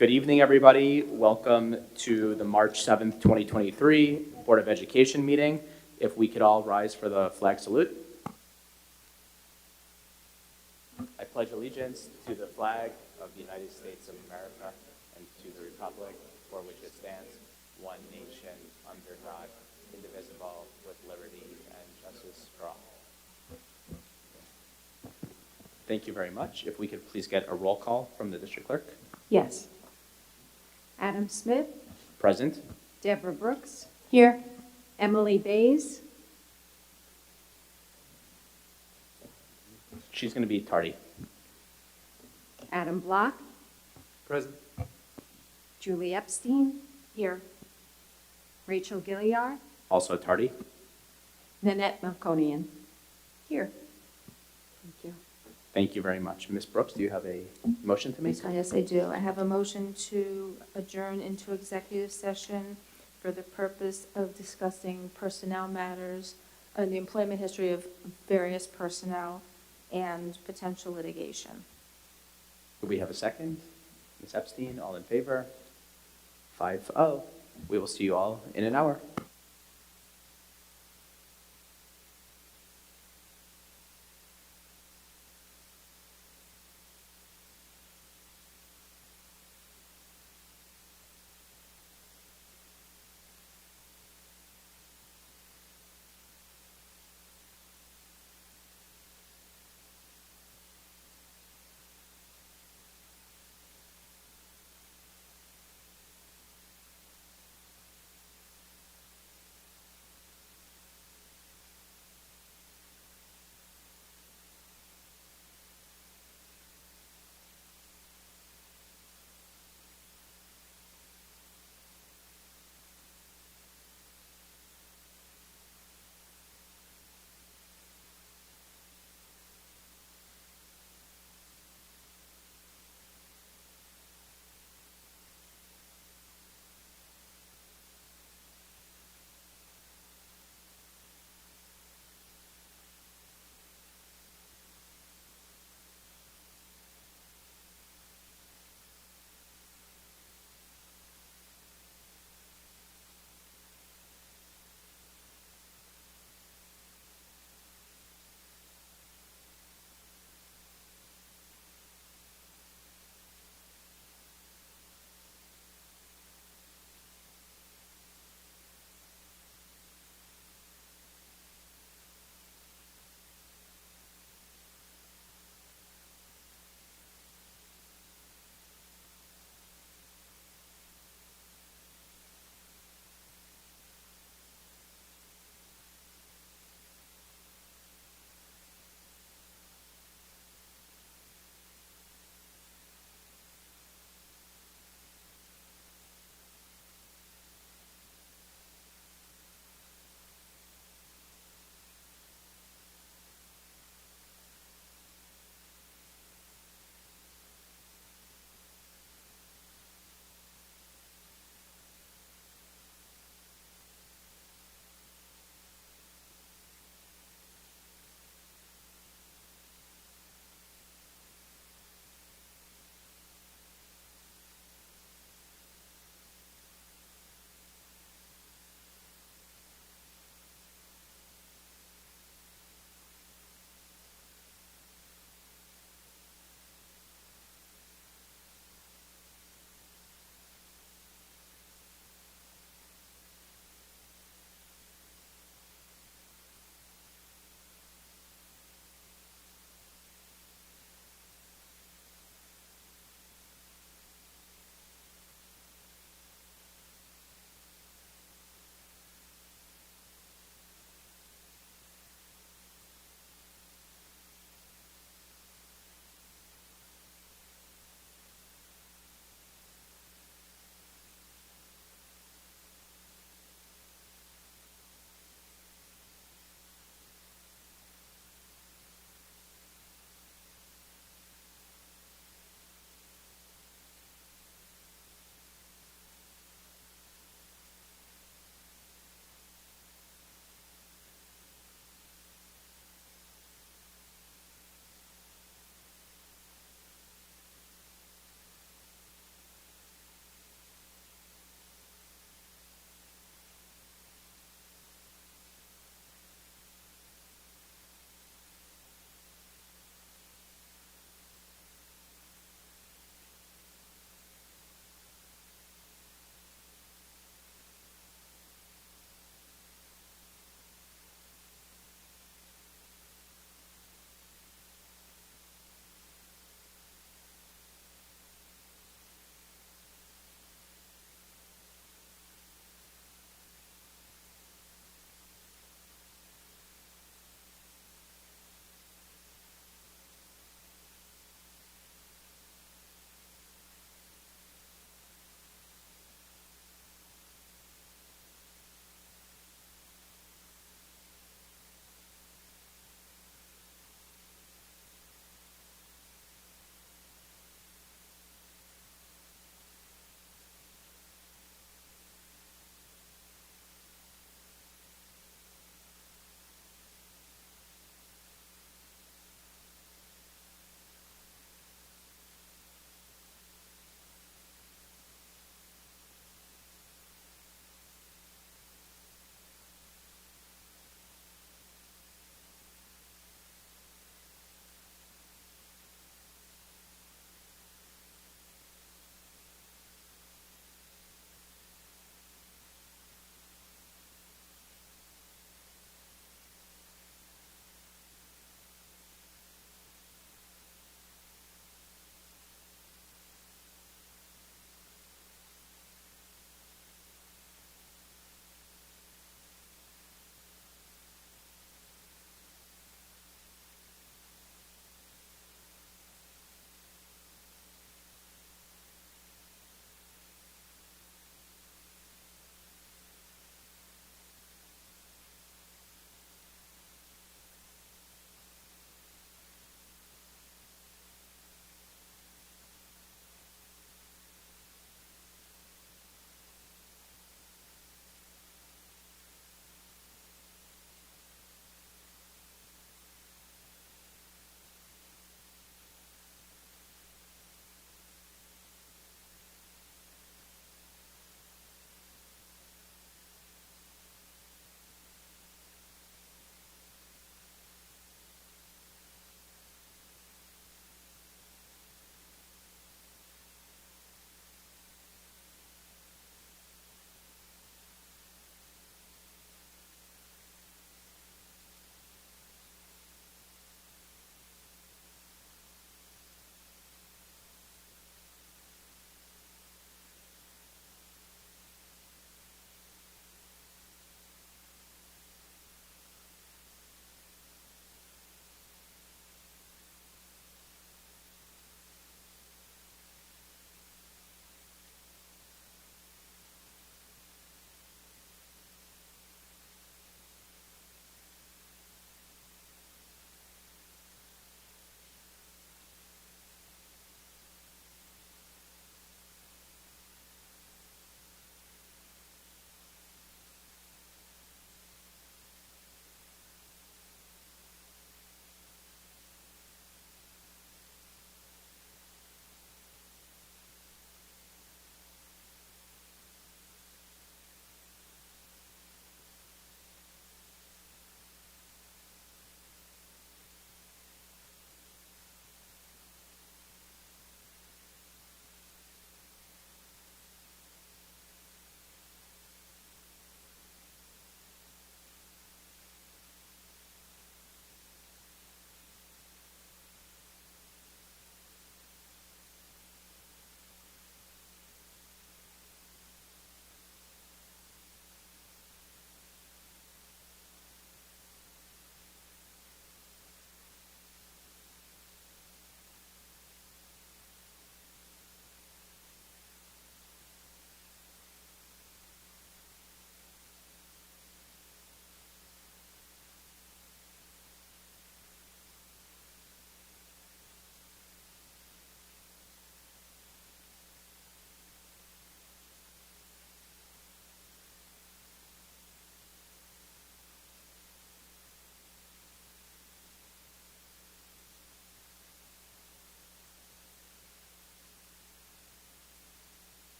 Good evening, everybody. Welcome to the March 7th, 2023 Board of Education meeting. If we could all rise for the flag salute. I pledge allegiance to the flag of the United States of America and to the republic for which it stands, one nation, under God, indivisible, with liberty and justice for all. Thank you very much. If we could please get a roll call from the district clerk. Yes. Adam Smith, Present. Deborah Brooks. Here. Emily Bays. She's going to be tardy. Adam Block. Present. Julie Epstein. Here. Rachel Gilliard. Also tardy. Nanette Melkonian. Here. Thank you. Thank you very much. Ms. Brooks, do you have a motion to make? Yes, I do. I have a motion to adjourn into executive session for the purpose of discussing personnel matters, the employment history of various personnel, and potential litigation. Do we have a second? Ms. Epstein, all in favor? 5-0. We will see you all in an hour.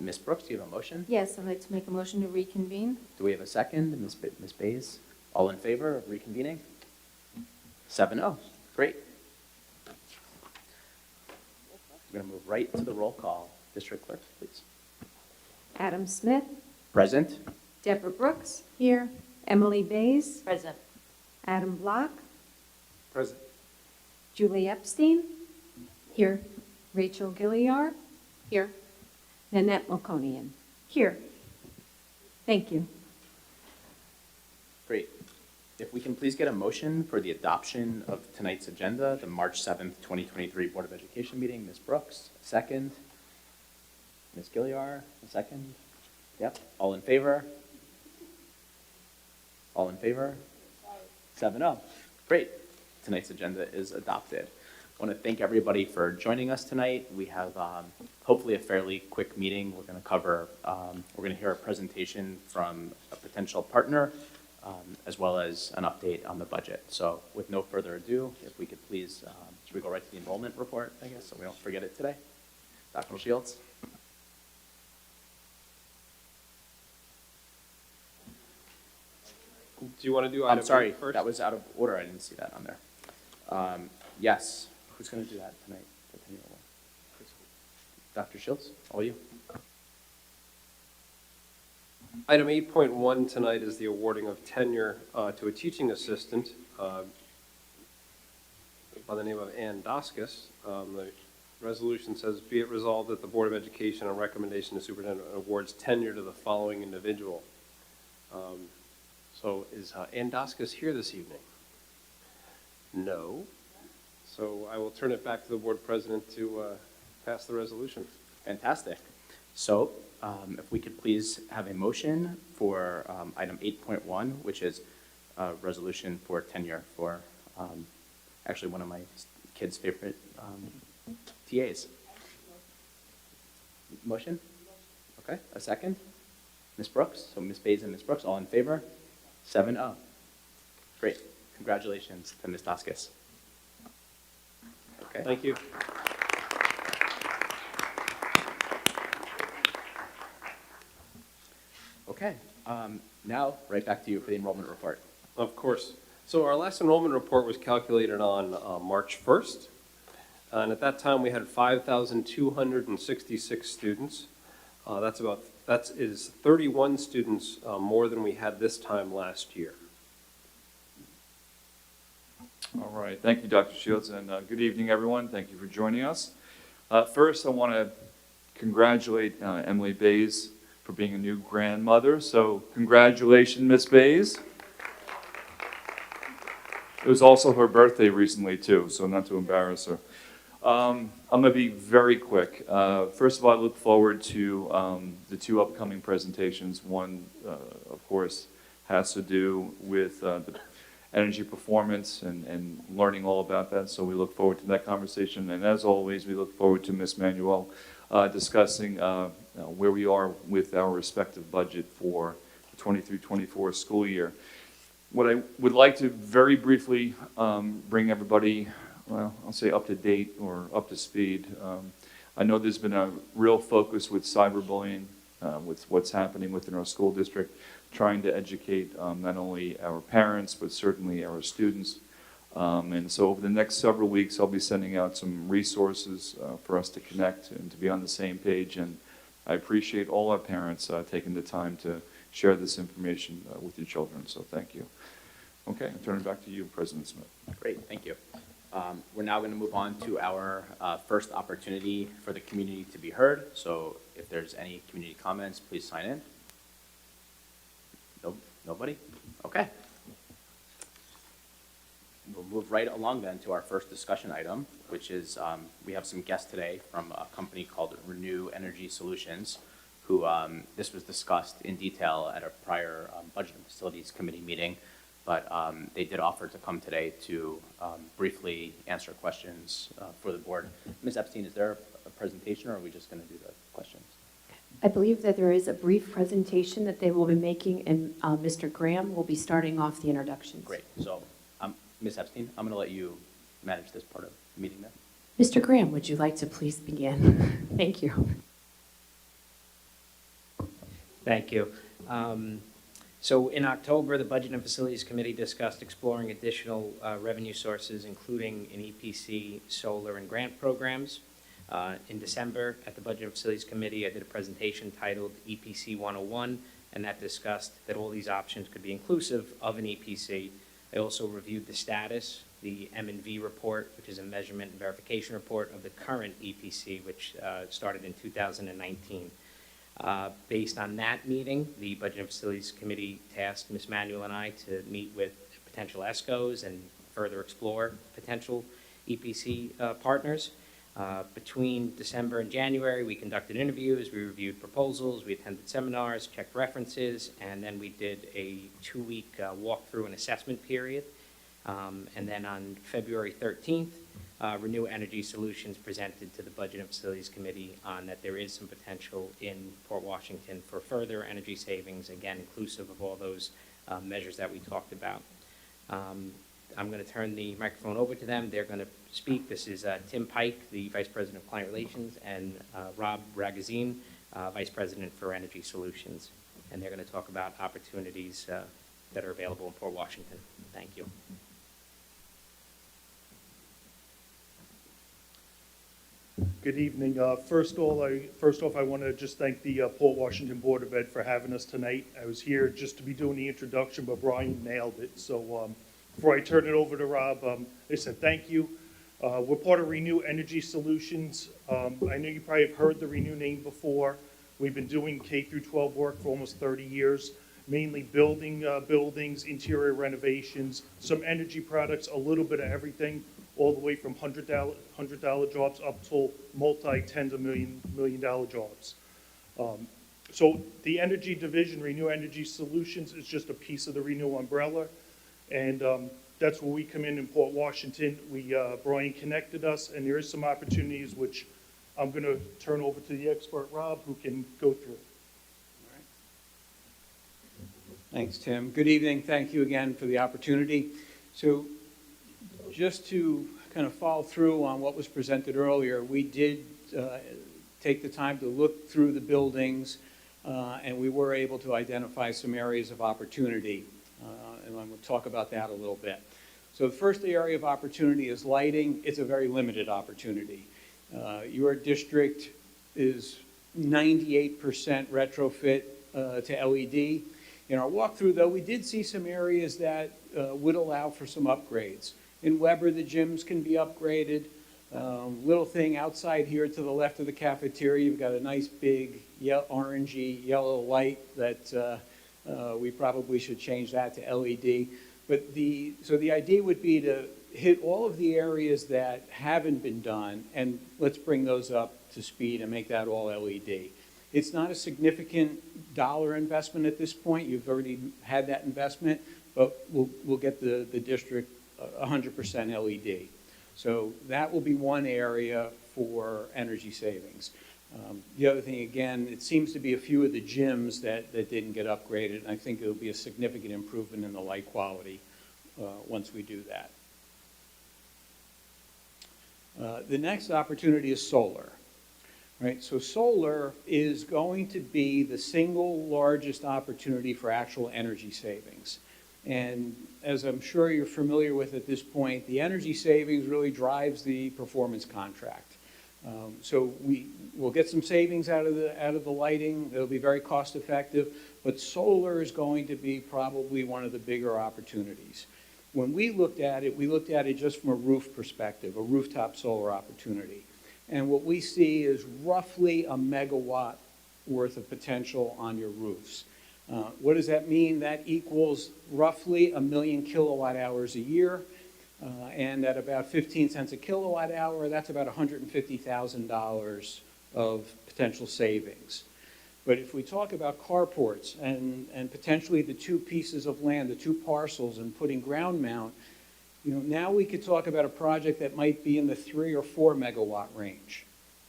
Ms. Brooks, do you have a motion? Yes, I'd like to make a motion to reconvene. Do we have a second? Ms. Bays? All in favor of reconvening? 7-0. Great. We're going to move right to the roll call. District Clerk, please. Adam Smith, Present. Deborah Brooks, Here. Emily Bays, Present. Adam Block, Present. Julie Epstein, Here. Rachel Gilliard, Here. Nanette Melkonian. Here. Thank you. Great. If we can please get a motion for the adoption of tonight's agenda, the March 7th, 2023 Board of Education meeting. Ms. Brooks, a second. Ms. Gilliard, a second. Yep. All in favor? All in favor? 7-0. Great. Tonight's agenda is adopted. I want to thank everybody for joining us tonight. We have hopefully a fairly quick meeting. We're going to cover, we're going to hear a presentation from a potential partner, as well as an update on the budget. So with no further ado, if we could please, should we go right to the enrollment report, I guess, so we don't forget it today? Dr. Shields? Do you want to do I'm item sorry, 8 first? that was out of order. I didn't see that on there. Yes, who's going to do that tonight? Dr. Shields, all you? Item 8.1 tonight is the awarding of tenure to a teaching assistant by the name of Ann Doskis. The resolution says, be it resolved that the Board of Education, on recommendation of the superintendent, awards tenure to the following individual. So is Ann Doskis here this evening? No. So I will turn it back to the board president to pass the resolution. Fantastic. So if we could please have a motion for item 8.1, which is a resolution for tenure for actually one of my kids' favorite TAs. Motion? Okay, a second? Ms. Brooks, so Ms. Bays and Ms. Brooks, all in favor? 7-0. Great. Congratulations to Ms. Doskis. Okay. Thank you. Okay. Now, right back to you for the enrollment report. Of course. So our last enrollment report was calculated on March 1st. And at that time, we had 5,266 students. That is 31 students more than we had this time last year. All right, thank you, Dr. Shields, and good evening, everyone. Thank you for joining us. First, I want to congratulate Emily Bays for being a new grandmother. So congratulations, Miss Bays. It was also her birthday recently, too, so not to embarrass her. I'm going to be very quick. First of all, I look forward to the two upcoming presentations. One, of course, has to do with the energy performance and learning all about that. So we look forward to that conversation. And as always, we look forward to Ms. Manuel discussing where we are with our respective budget for the 23-24 school year. What I would like to very briefly bring everybody, well, I'll say up to date or up to speed. I know there's been a real focus with cyberbullying, with what's happening within our school district, trying to educate not only our parents, but certainly our students. And so over the next several weeks, I'll be sending out some resources for us to connect and to be on the same page. And I appreciate all our parents taking the time to share this information with your children. So thank you. Okay, I'll turn it back to you, President Smith. Great, thank you. We're now going to move on to our first opportunity for the community to be heard. So if there's any community comments, please sign in. Nope, nobody? Okay. We'll move right along then to our first discussion item, which is we have some guests today from a company called Renew Energy Solutions, who this was discussed in detail at a prior Budget and Facilities Committee meeting, but they did offer to come today to briefly answer questions for the board. Ms. Epstein, is there a presentation, or are we just going to do the questions? I believe that there is a brief presentation that they will be making, and Mr. Graham will be starting off the introductions. Great. So, Ms. Epstein, I'm going to let you manage this part of the meeting then. Mr. Graham, would you like to please begin? Thank you. Thank you. So in October, the Budget and Facilities Committee discussed exploring additional revenue sources, including an EPC, solar, and grant programs. In December, at the Budget and Facilities Committee, I did a presentation titled EPC 101, and that discussed that all these options could be inclusive of an EPC. I also reviewed the status, the M&V report, which is a measurement and verification report of the current EPC, which started in 2019. Based on that meeting, the Budget and Facilities Committee tasked Ms. Manuel and I to meet with potential ESCOs and further explore potential EPC partners. Between December and January, we conducted interviews, we reviewed proposals, we attended seminars, checked references, and then we did a 2-week walkthrough and assessment period. And then on February 13th, Renew Energy Solutions presented to the Budget and Facilities Committee on that there is some potential in Port Washington for further energy savings, again, inclusive of all those measures that we talked about. I'm going to turn the microphone over to them. They're going to speak. This is Tim Pike, the Vice President of Client Relations, and Rob Ragazine, Vice President for Energy Solutions. And they're going to talk about opportunities that are available in Port Washington. Thank you. Good evening. First off, I want to just thank the Port Washington Board of Ed for having us tonight. I was here just to be doing the introduction, but Brian nailed it. So before I turn it over to Rob, I said thank you. We're part of Renew Energy Solutions. I know you probably have heard the Renew name before. We've been doing K through 12 work for almost 30 years, mainly building buildings, interior renovations, some energy products, a little bit of everything, all the way from $100 jobs up to multi-tens of million dollar jobs. So the energy division, Renew Energy Solutions, is just a piece of the Renew umbrella, and that's where we come in Port Washington. Brian connected us, and there is some opportunities which I'm going to turn over to the expert, Rob, who can go through. Thanks, Tim. Good evening. Thank you again for the opportunity. So just to kind of follow through on what was presented earlier, we did take the time to look through the buildings, and we were able to identify some areas of opportunity. And I'm going to talk about that a little bit. So the first area of opportunity is lighting. It's a very limited opportunity. Your district is 98% retrofit to LED. In our walkthrough, though, we did see some areas that would allow for some upgrades. In Weber, the gyms can be upgraded. Little thing outside here to the left of the cafeteria, you've got a nice big orangey yellow light that we probably should change that to LED. But so the idea would be to hit all of the areas that haven't been done, and let's bring those up to speed and make that all LED. It's not a significant dollar investment at this point. You've already had that investment, but we'll get the district 100% LED. So that will be one area for energy savings. The other thing, again, it seems to be a few of the gyms that didn't get upgraded, and I think it'll be a significant improvement in the light quality once we do that. The next opportunity is solar. Right, so solar is going to be the single largest opportunity for actual energy savings. And as I'm sure you're familiar with at this point, the energy savings really drives the performance contract. So we'll get some savings out of the lighting. It'll be very cost effective, but solar is going to be probably one of the bigger opportunities. When we looked at it just from a roof perspective, a rooftop solar opportunity. And what we see is roughly a megawatt worth of potential on your roofs. What does that mean? That equals roughly 1 million kilowatt hours a year. And at about 15 cents a kilowatt hour, that's about $150,000 of potential savings. But if we talk about carports and potentially the 2 pieces of land, the 2 parcels, and putting ground mount, now we could talk about a project that might be in the 3 or 4 megawatt range.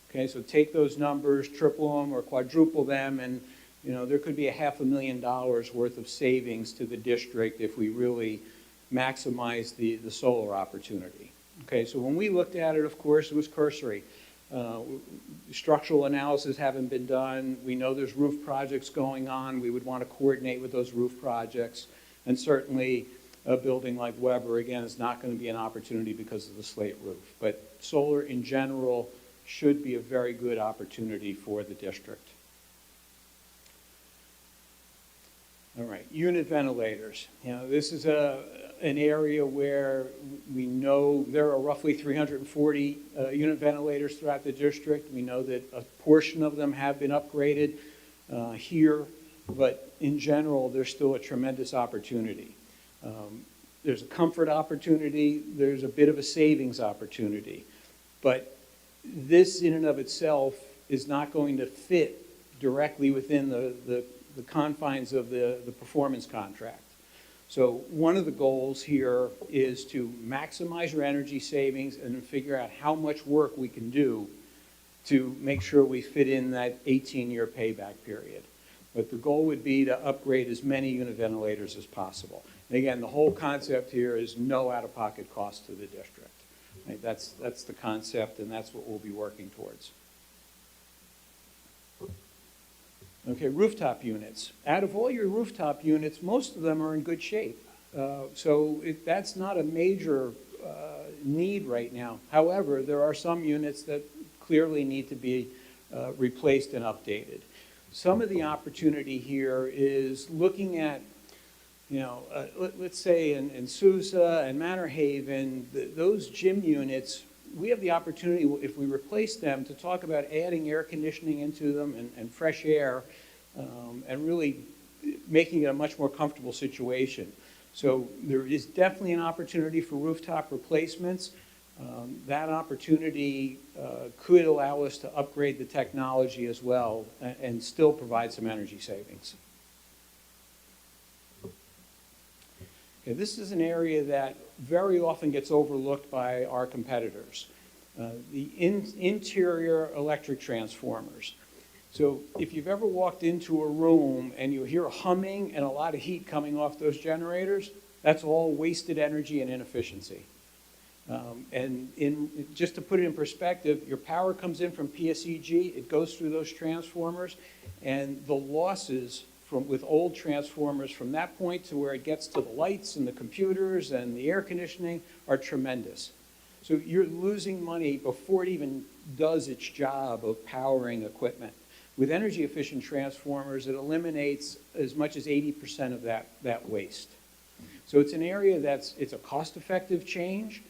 Okay, so take those numbers, triple them or quadruple them, and there could be $500,000 worth of savings to the district if we really maximize the solar opportunity. Okay, so when we looked at it, of course, it was cursory. Structural analysis haven't been done. We know there's roof projects going on. We would want to coordinate with those roof projects. And certainly, a building like Weber, again, is not going to be an opportunity because of the slate roof. But solar in general should be a very good opportunity for the district. All right, unit ventilators. This is an area where we know there are roughly 340 unit ventilators throughout the district. We know that a portion of them have been upgraded here, but in general, there's still a tremendous opportunity. There's a comfort opportunity, there's a bit of a savings opportunity, but this in and of itself is not going to fit directly within the confines of the performance contract. So one of the goals here is to maximize your energy savings and figure out how much work we can do to make sure we fit in that 18-year payback period. But the goal would be to upgrade as many unit ventilators as possible. And again, the whole concept here is no out-of-pocket cost to the district. Right? That's the concept, and that's what we'll be working towards. Okay, rooftop units. Out of all your rooftop units, most of them are in good shape. So that's not a major need right now. However, there are some units that clearly need to be replaced and updated. Some of the opportunity here is looking at, let's say in Sousa and Manor Haven, those gym units, we have the opportunity, if we replace them, to talk about adding air conditioning into them and fresh air, and really making it a much more comfortable situation. So there is definitely an opportunity for rooftop replacements. That opportunity could allow us to upgrade the technology as well and still provide some energy savings. Okay, this is an area that very often gets overlooked by our competitors. The interior electric transformers. So if you've ever walked into a room and you hear a humming and a lot of heat coming off those generators, that's all wasted energy and inefficiency. Just to put it in perspective, your power comes in from PSEG, it goes through those transformers, and the losses with old transformers from that point to where it gets to the lights and the computers and the air conditioning are tremendous. So you're losing money before it even does its job of powering equipment. With energy efficient transformers, it eliminates as much as 80% of that waste. So it's an area it's a cost-effective change.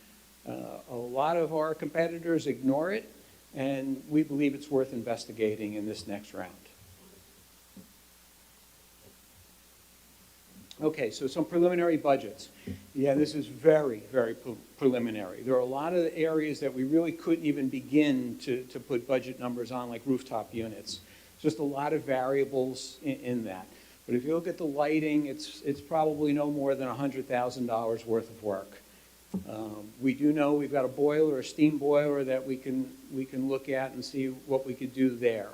A lot of our competitors ignore it, and we believe it's worth investigating in this next round. Okay, so some preliminary budgets. Yeah, this is very, very preliminary. There are a lot of areas that we really couldn't even begin to put budget numbers on, like rooftop units. Just a lot of variables in that. But if you look at the lighting, it's probably no more than $100,000 worth of work. We do know we've got a boiler, a steam boiler that we can look at and see what we could do there.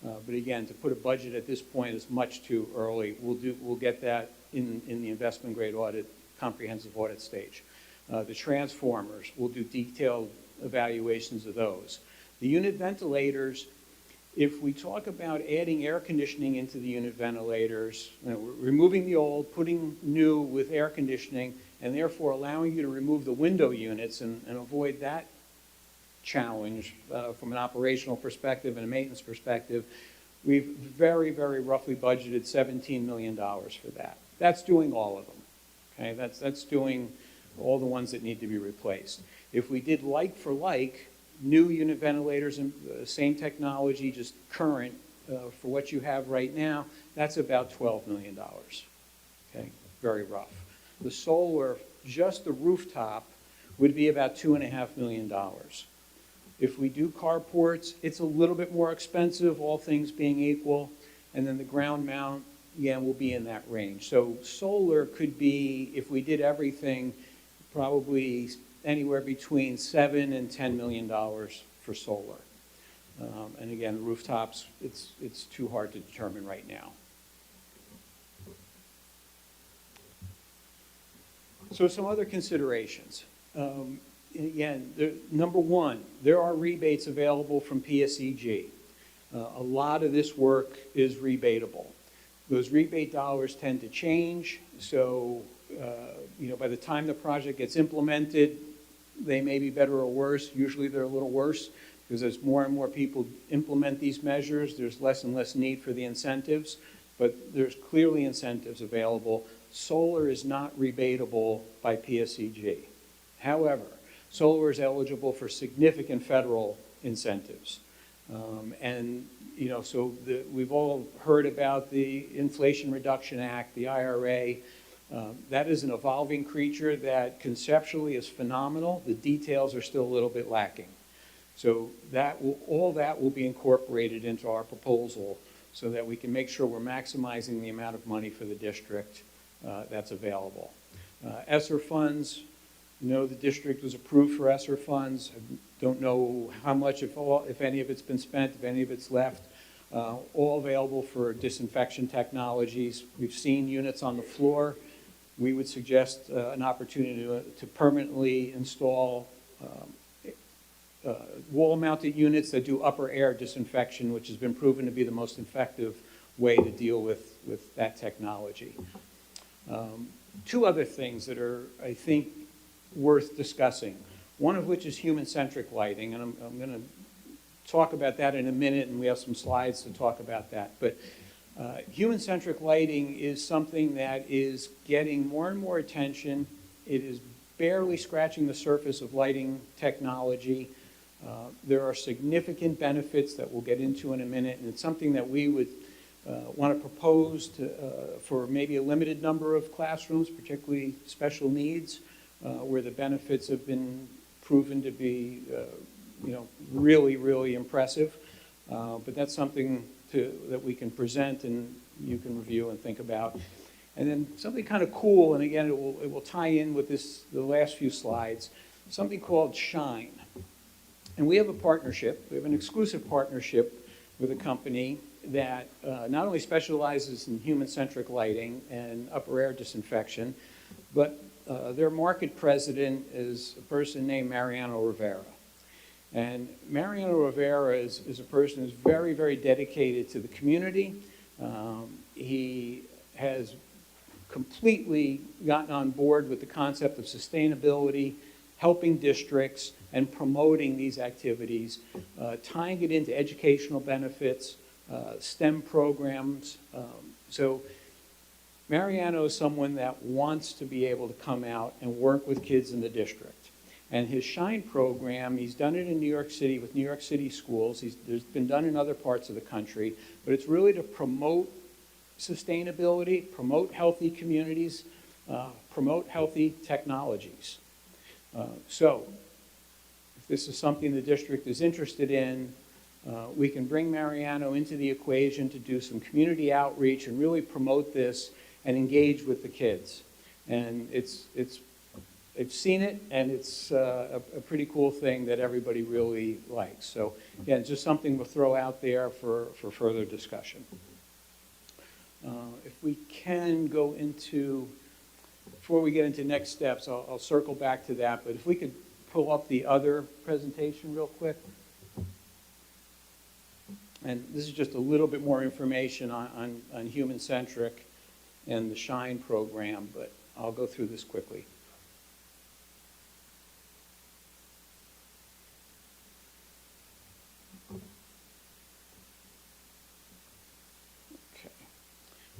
But again, to put a budget at this point is much too early. We'll get that in the investment grade audit, comprehensive audit stage. The transformers, we'll do detailed evaluations of those. The unit ventilators, if we talk about adding air conditioning into the unit ventilators, removing the old, putting new with air conditioning, and therefore allowing you to remove the window units and avoid that challenge from an operational perspective and a maintenance perspective, we've very, very roughly budgeted $17 million for that. That's doing all of them. Okay, that's doing all the ones that need to be replaced. If we did like for like, new unit ventilators and same technology, just current for what you have right now, that's about $12 million. Okay, very rough. The solar, just the rooftop, would be about $2.5 million. If we do carports, it's a little bit more expensive, all things being equal, and then the ground mount, again, will be in that range. So solar could be, if we did everything, probably anywhere between $7 and $10 million for solar. And again, rooftops, it's too hard to determine right now. So some other considerations. again, number one, there are rebates available from PSEG. A lot of this work is rebatable. Those rebate dollars tend to change, so by the time the project gets implemented, they may be better or worse. Usually they're a little worse, because as more and more people implement these measures, there's less and less need for the incentives, but there's clearly incentives available. Solar is not rebatable by PSEG. However, solar is eligible for significant federal incentives. We've all heard about the Inflation Reduction Act, the IRA. That is an evolving creature that conceptually is phenomenal. The details are still a little bit lacking. So all that will be incorporated into our proposal so that we can make sure we're maximizing the amount of money for the district that's available. ESSER funds, the district was approved for ESSER funds. I don't know how much, if any of it's been spent, if any of it's left. All available for disinfection technologies. We've seen units on the floor. We would suggest an opportunity to permanently install wall-mounted units that do upper air disinfection, which has been proven to be the most effective way to deal with that technology. Two other things that are, I think, worth discussing, one of which is human-centric lighting, and I'm going to talk about that in a minute, and we have some slides to talk about that. But human-centric lighting is something that is getting more and more attention. It is barely scratching the surface of lighting technology. There are significant benefits that we'll get into in a minute, and it's something that we would want to propose for maybe a limited number of classrooms, particularly special needs, where the benefits have been proven to be really, really impressive. But that's something that we can present and you can review and think about. And then something kind of cool, and again, it will tie in with the last few slides, something called SHINE. And we have a partnership, we have an exclusive partnership with a company that not only specializes in human-centric lighting and upper air disinfection, but their market president is a person named Mariano Rivera. And Mariano Rivera is a person who's very, very dedicated to the community. He has completely gotten on board with the concept of sustainability, helping districts, and promoting these activities, tying it into educational benefits, STEM programs. So Mariano is someone that wants to be able to come out and work with kids in the district. And his SHINE program, he's done it in New York City with New York City schools. There's been done in other parts of the country, but it's really to promote sustainability, promote healthy communities, promote healthy technologies. So if this is something the district is interested in, we can bring Mariano into the equation to do some community outreach and really promote this and engage with the kids. And I've seen it, and it's a pretty cool thing that everybody really likes. So again, just something we'll throw out there for further discussion. If we can go into, before we get into next steps, I'll circle back to that, but if we could pull up the other presentation real quick. And this is just a little bit more information on human-centric and the SHINE program, but I'll go through this quickly.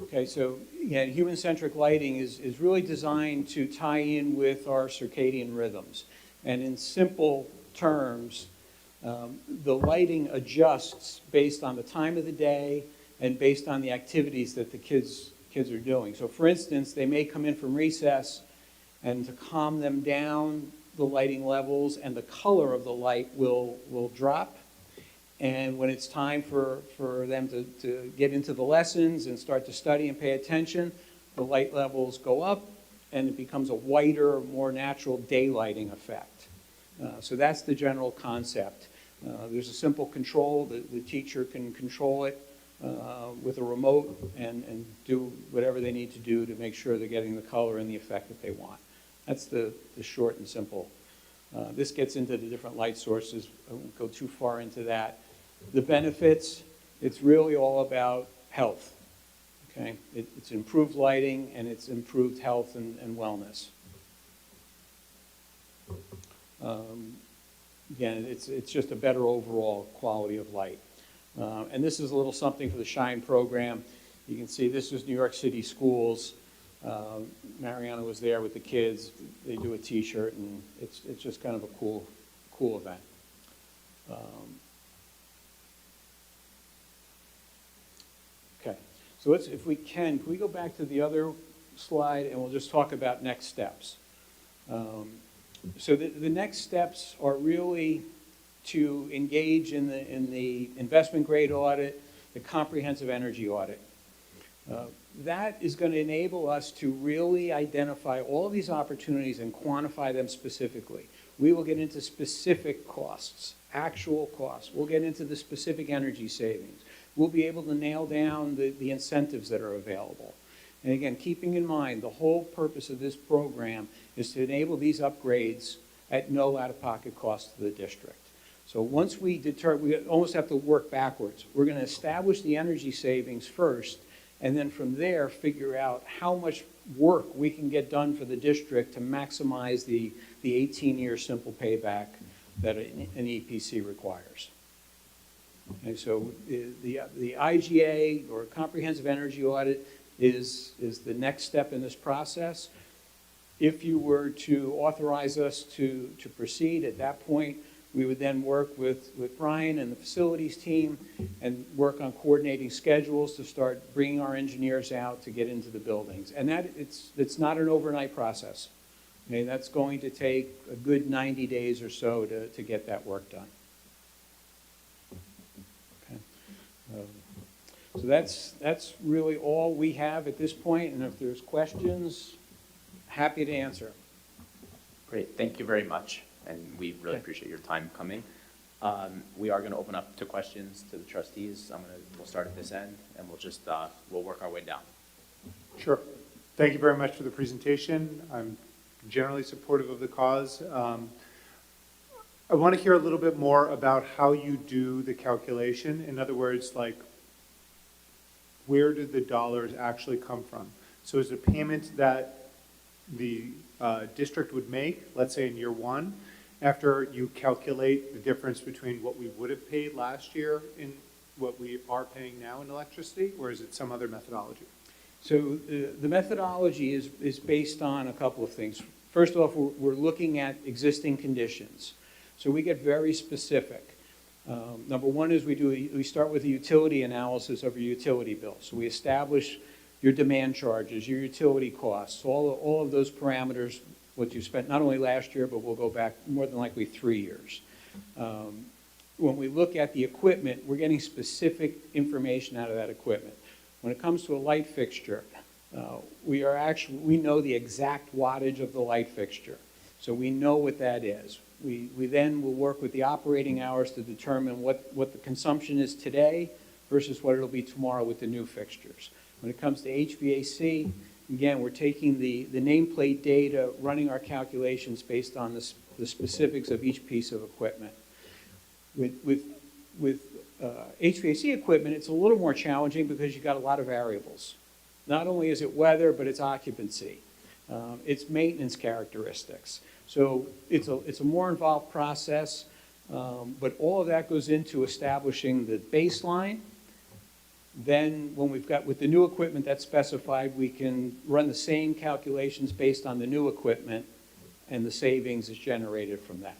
Okay, so yeah, human-centric lighting is really designed to tie in with our circadian rhythms. And in simple terms, the lighting adjusts based on the time of the day and based on the activities that the kids are doing. So for instance, they may come in from recess, and to calm them down, the lighting levels and the color of the light will drop. And when it's time for them to get into the lessons and start to study and pay attention, the light levels go up and it becomes a whiter, more natural daylighting effect. So that's the general concept. There's a simple control. The teacher can control it with a remote and do whatever they need to do to make sure they're getting the color and the effect that they want. That's the short and simple This gets into the different light sources. I won't go too far into that. The benefits, it's really all about health, okay? It's improved lighting and it's improved health and wellness. Again, it's just a better overall quality of light. And this is a little something for the SHINE program. You can see this was New York City schools. Mariana was there with the kids. They do a T-shirt, and it's just kind of a cool event. Okay, so if we can we go back to the other slide, and we'll just talk about next steps. So the next steps are really to engage in the investment grade audit, the comprehensive energy audit. That is going to enable us to really identify all of these opportunities and quantify them specifically. We will get into specific costs, actual costs. We'll get into the specific energy savings. We'll be able to nail down the incentives that are available. And again, keeping in mind, the whole purpose of this program is to enable these upgrades at no out-of-pocket cost to the district. So once we almost have to work backwards. We're going to establish the energy savings first, and then from there figure out how much work we can get done for the district to maximize the 18-year simple payback that an EPC requires. Okay, so the IGA, or Comprehensive Energy Audit, is the next step in this process. If you were to authorize us to proceed at that point, we would then work with Brian and the facilities team and work on coordinating schedules to start bringing our engineers out to get into the buildings. And it's not an overnight process. Okay, that's going to take a good 90 days or so to get that work done. Okay. So that's really all we have at this point, and if there's questions, happy to answer. Great, thank you very much, and we really appreciate your time coming. We are going to open up to questions to the trustees. We'll start at this end, and we'll work our way down. Sure. Thank you very much for the presentation. I'm generally supportive of the cause. I want to hear a little bit more about how you do the calculation. In other words, like, where did the dollars actually come from? So is it a payment that the district would make, let's say in year one, after you calculate the difference between what we would have paid last year and what we are paying now in electricity, or is it some other methodology? So the methodology is based on a couple of things. First off, we're looking at existing conditions. So we get very specific. Number one is we start with a utility analysis of your utility bill. So we establish your demand charges, your utility costs, all of those parameters, what you spent not only last year, but we'll go back more than likely 3 years. When we look at the equipment, we're getting specific information out of that equipment. When it comes to a light fixture, we know the exact wattage of the light fixture. So we know what that is. We then will work with the operating hours to determine what the consumption is today versus what it'll be tomorrow with the new fixtures. When it comes to HVAC, again, we're taking the nameplate data, running our calculations based on the specifics of each piece of equipment. With HVAC equipment, it's a little more challenging because you've got a lot of variables. Not only is it weather, but it's occupancy. It's maintenance characteristics. So it's a more involved process, but all of that goes into establishing the baseline. Then when we've got, with the new equipment that's specified, we can run the same calculations based on the new equipment, and the savings is generated from that.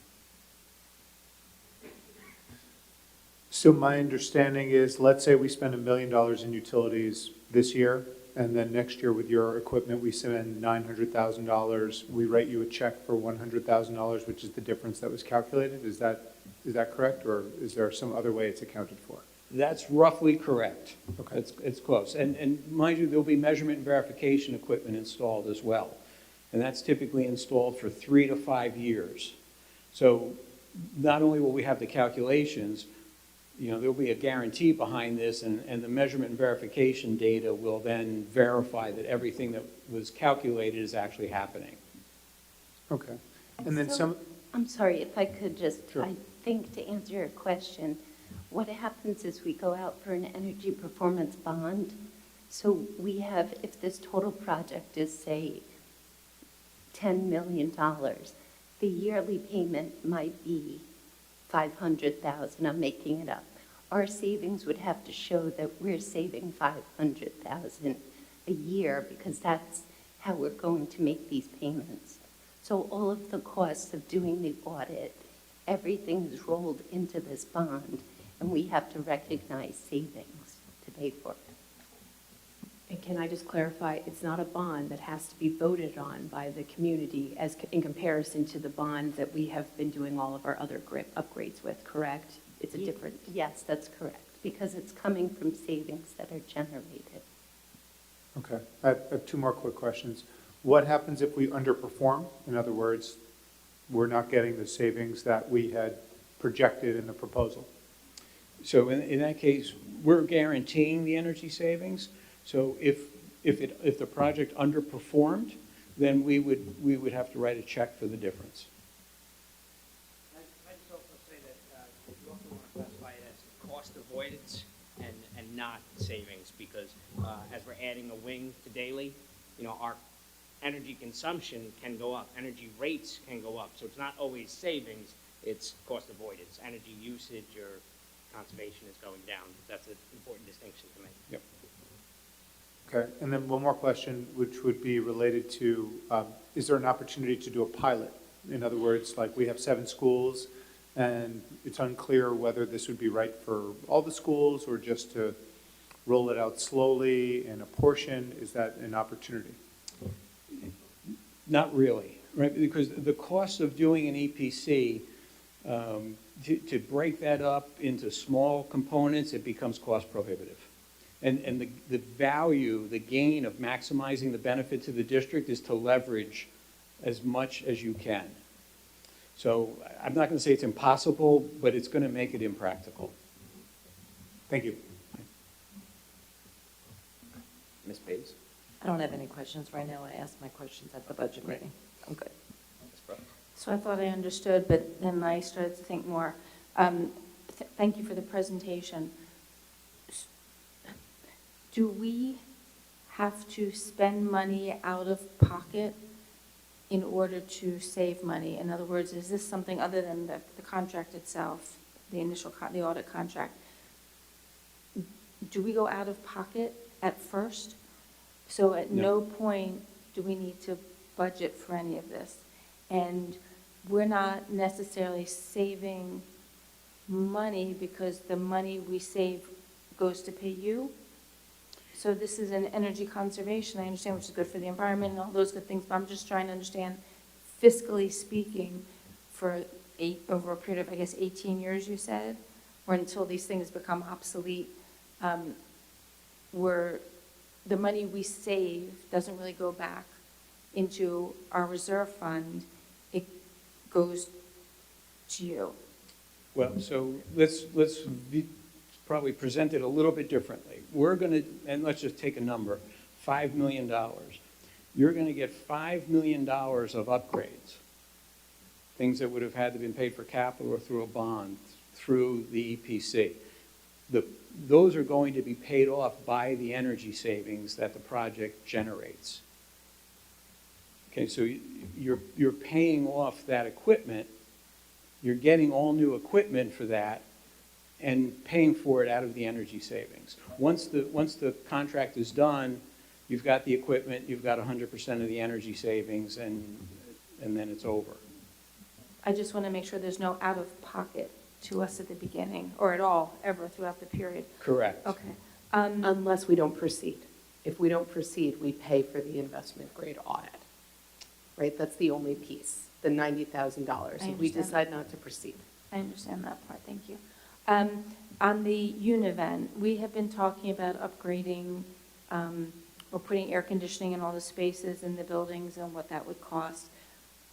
So my understanding is, let's say we spend $1 million in utilities this year, and then next year with your equipment, we spend $900,000. We write you a check for $100,000, which is the difference that was calculated. Is that correct, or is there some other way it's accounted for? That's roughly correct. Okay. It's close. And mind you, there'll be measurement and verification equipment installed as well. And that's typically installed for 3 to 5 years. So not only will we have the calculations, there'll be a guarantee behind this, and the measurement and verification data will then verify that everything that was calculated is actually happening. Okay. And then I'm sorry, if I could just, Sure. I think to answer your question, what happens is we go out for an energy performance bond. So we have, if this total project is, say, $10 million, the yearly payment might be 500,000, I'm making it up. Our savings would have to show that we're saving 500,000 a year because that's how we're going to make these payments. So all of the costs of doing the audit, everything is rolled into this bond, and we have to recognize savings to pay for it. And can I just clarify, it's not a bond that has to be voted on by the community as in comparison to the bond that we have been doing all of our other upgrades with, correct? It's a different. Yes, that's correct, because it's coming from savings that are generated. Okay, I have two more quick questions. What happens if we underperform? In other words, we're not getting the savings that we had projected in the proposal? So in that case, we're guaranteeing the energy savings. So if the project underperformed, then we would have to write a check for the difference. I'd just also say that you also want to classify it as cost avoidance and not savings, because as we're adding a wing to daily, our energy consumption can go up, energy rates can go up. So it's not always savings, it's cost avoidance. Energy usage or conservation is going down. That's an important distinction to make. Yep. Okay, and then one more question, which would be related to, is there an opportunity to do a pilot? In other words, like we have 7 schools, and it's unclear whether this would be right for all the schools or just to roll it out slowly in a portion. Is that an opportunity? Not really, right? Because the cost of doing an EPC, to break that up into small components, it becomes cost prohibitive. And the value, the gain of maximizing the benefit to the district is to leverage as much as you can. So I'm not going to say it's impossible, but it's going to make it impractical. Thank you. Ms. Page? I don't have any questions right now. I asked my questions at the budget meeting. I'm good. Ms. Brooks? So I thought I understood, but then I started to think more. Thank you for the presentation. Do we have to spend money out of pocket in order to save money? In other words, is this something other than the contract itself, the initial, the audit contract? Do we go out of pocket at first? So at no point do we need to budget for any of this? And we're not necessarily saving money because the money we save goes to pay you? So this is an energy conservation, I understand, which is good for the environment and all those good things, but I'm just trying to understand, fiscally speaking, for over a period of, I guess, 18 years, you said, or until these things become obsolete, where the money we save doesn't really go back into our reserve fund, it goes to you. Well, so let's probably present it a little bit differently. We're going to, and let's just take a number, $5 million. You're going to get $5 million of upgrades, things that would have had to been paid for capital or through a bond, through the EPC. Those are going to be paid off by the energy savings that the project generates. Okay, so you're paying off that equipment, you're getting all new equipment for that, and paying for it out of the energy savings. Once the contract is done, you've got the equipment, you've got 100% of the energy savings, and then it's over. I just want to make sure there's no out-of-pocket to us at the beginning, or at all, ever throughout the period. Correct. Okay. Unless we don't proceed. If we don't proceed, we pay for the investment grade audit. Right? That's the only piece, the $90,000. If we understand. decide not to proceed. I understand that part, thank you. On the Univent, we have been talking about upgrading or putting air conditioning in all the spaces in the buildings and what that would cost.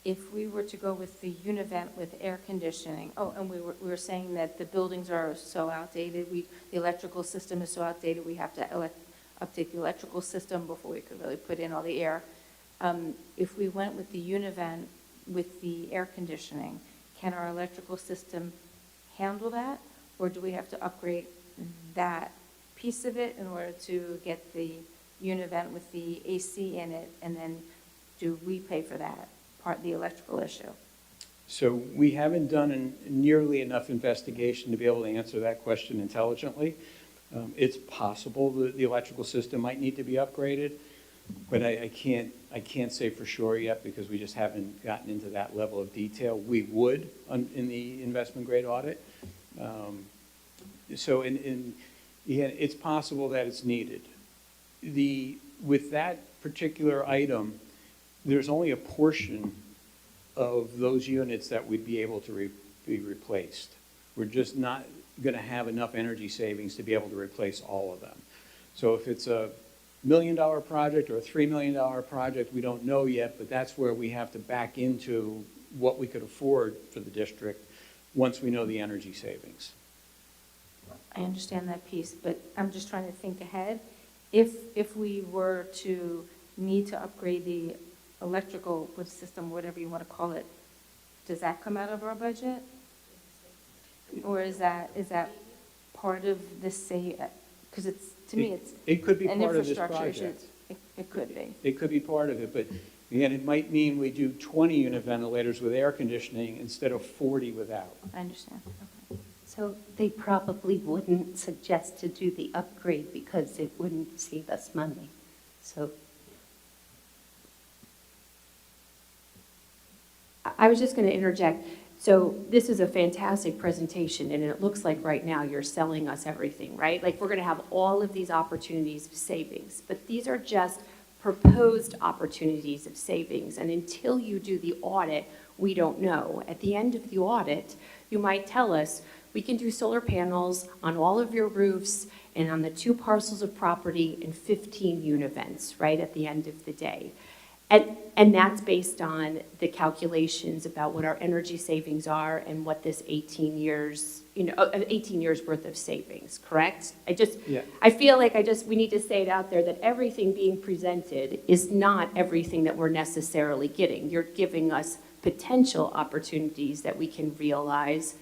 If we were to go with the Univent with air conditioning, and we were saying that the buildings are so outdated, the electrical system is so outdated, we have to update the electrical system before we could really put in all the air. If we went with the Univent with the air conditioning, can our electrical system handle that? Or do we have to upgrade that piece of it in order to get the univent with the AC in it? And then do we pay for that part, the electrical issue? So we haven't done nearly enough investigation to be able to answer that question intelligently. It's possible that the electrical system might need to be upgraded, but I can't say for sure yet because we just haven't gotten into that level of detail. We would in the investment grade audit. So it's possible that it's needed. With that particular item, there's only a portion of those units that would be able to be replaced. We're just not going to have enough energy savings to be able to replace all of them. So if it's a $1 million project or a $3 million project, we don't know yet, but that's where we have to back into what we could afford for the district once we know the energy savings. I understand that piece, but I'm just trying to think ahead. If we were to need to upgrade the electrical system, whatever you want to call it, does that come out of our budget? Or is that part of this say, because it's, to me, it's It could be an part of this infrastructure issue. project. It could be. It could be part of it, but again, it might mean we do 20 unit ventilators with air conditioning instead of 40 without. I understand. Okay. So they probably wouldn't suggest to do the upgrade because it wouldn't save us money. So I was just going to interject. So this is a fantastic presentation, and it looks like right now you're selling us everything, right? Like we're going to have all of these opportunities of savings, but these are just proposed opportunities of savings. And until you do the audit, we don't know. At the end of the audit, you might tell us, we can do solar panels on all of your roofs and on the 2 parcels of property and 15 univents, right, at the end of the day. And that's based on the calculations about what our energy savings are and what this 18 years, 18 years worth of savings, correct? Yeah. I feel like we need to say it out there that everything being presented is not everything that we're necessarily getting. You're giving us potential opportunities that we can realize,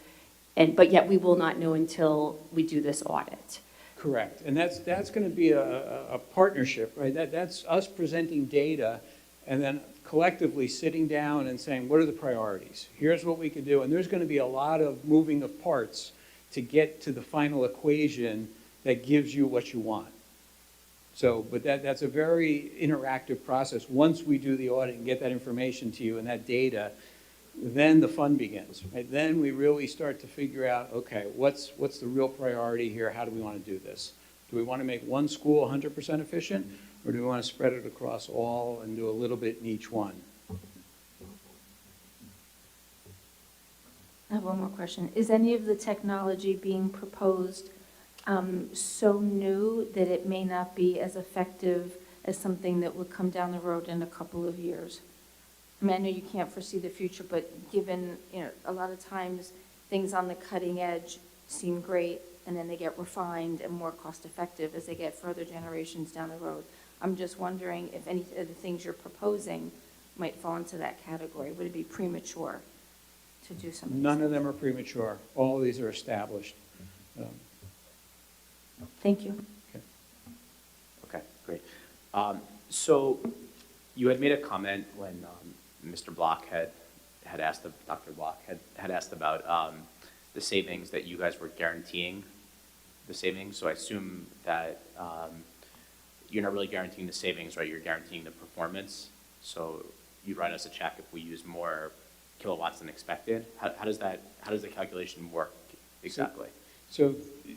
but yet we will not know until we do this audit. Correct, and that's going to be a partnership, right? That's us presenting data and then collectively sitting down and saying, what are the priorities? Here's what we could do, and there's going to be a lot of moving of parts to get to the final equation that gives you what you want. So, but that's a very interactive process. Once we do the audit and get that information to you and that data, then the fun begins, right? Then we really start to figure out, okay, what's the real priority here? How do we want to do this? Do we want to make one school 100% efficient, or do we want to spread it across all and do a little bit in each one? I have one more question. Is any of the technology being proposed so new that it may not be as effective as something that would come down the road in a couple of years? I mean, I know you can't foresee the future, but given, a lot of times things on the cutting edge seem great, and then they get refined and more cost effective as they get further generations down the road. I'm just wondering if any of the things you're proposing might fall into that category. Would it be premature to do some of these None of things? them are premature. All of these are established. Thank you. Okay, great. So you had made a comment when Mr. Block had asked, Dr. Block had asked about the savings that you guys were guaranteeing the savings. So I assume that you're not really guaranteeing the savings, right? You're guaranteeing the performance. So you'd write us a check if we use more kilowatts than expected. How does the calculation work exactly? So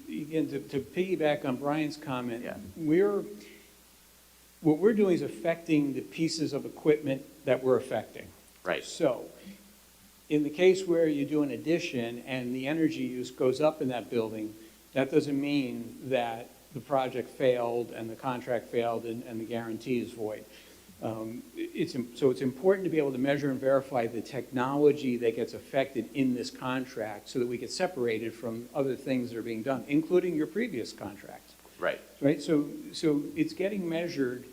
again, to piggyback on Brian's comment, Yeah. what we're doing is affecting the pieces of equipment that we're affecting. Right. So in the case where you do an addition and the energy use goes up in that building, that doesn't mean that the project failed and the contract failed and the guarantee is void. So it's important to be able to measure and verify the technology that gets affected in this contract so that we get separated from other things that are being done, including your previous contract. Right. Right, so it's getting measured,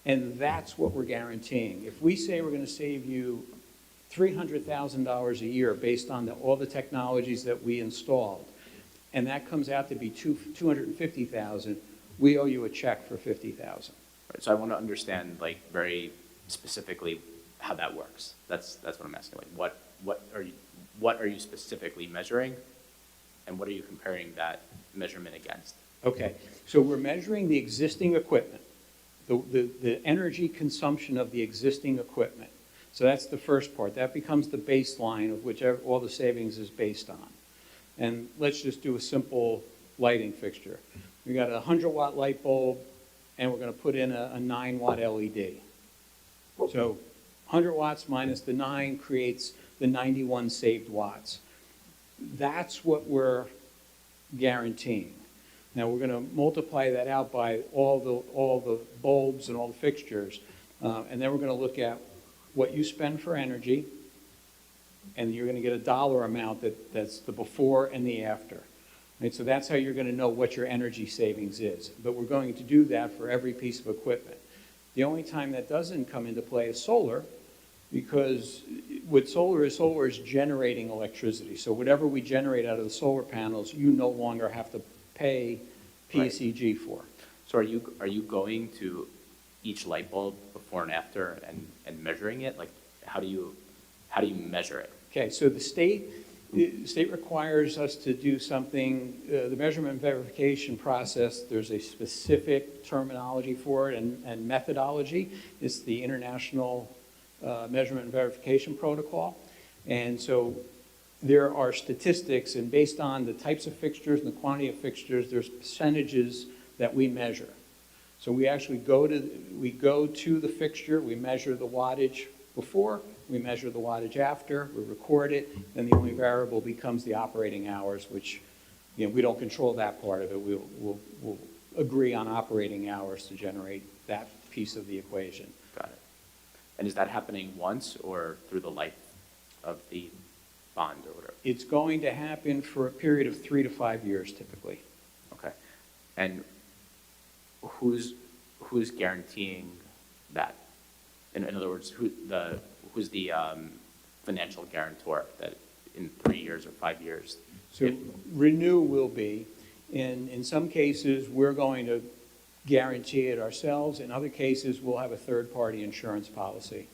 and that's what we're guaranteeing. If we say we're going to save you $300,000 a year based on all the technologies that we installed, and that comes out to be $250,000, we owe you a check for $50,000. Right, so I want to understand, like, very specifically how that works. That's what I'm asking. Like, what are you specifically measuring, and what are you comparing that measurement against? Okay, so we're measuring the existing equipment, the energy consumption of the existing equipment. So that's the first part. That becomes the baseline of which all the savings is based on. And let's just do a simple lighting fixture. We got a 100-watt light bulb, and we're going to put in a 9-watt LED. So 100 watts minus the 9 creates the 91 saved watts. That's what we're guaranteeing. Now, we're going to multiply that out by all the bulbs and all the fixtures, and then we're going to look at what you spend for energy, and you're going to get a dollar amount that's the before and the after. Right? So that's how you're going to know what your energy savings is. But we're going to do that for every piece of equipment. The only time that doesn't come into play is solar, because with solar is generating electricity. So whatever we generate out of the solar panels, you no longer have to pay PSEG for. So are you going to each light bulb before and after and measuring it? Like, how do you measure it? Okay, so the state requires us to do something, the measurement and verification process, there's a specific terminology for it and methodology. It's the International Measurement and Verification Protocol. And so there are statistics, and based on the types of fixtures and the quantity of fixtures, there's percentages that we measure. So we actually go to the fixture, we measure the wattage before, we measure the wattage after, we record it, then the only variable becomes the operating hours, which, you know, we don't control that part of it. We'll agree on operating hours to generate that piece of the equation. Got it. And is that happening once or through the life of the bond or whatever? It's going to happen for a period of 3 to 5 years typically. Okay. And who's guaranteeing that? In other words, who's the financial guarantor that in 3 years or 5 years? So Renew will be, in some cases, we're going to guarantee it ourselves. In other cases, we'll have a third-party insurance policy.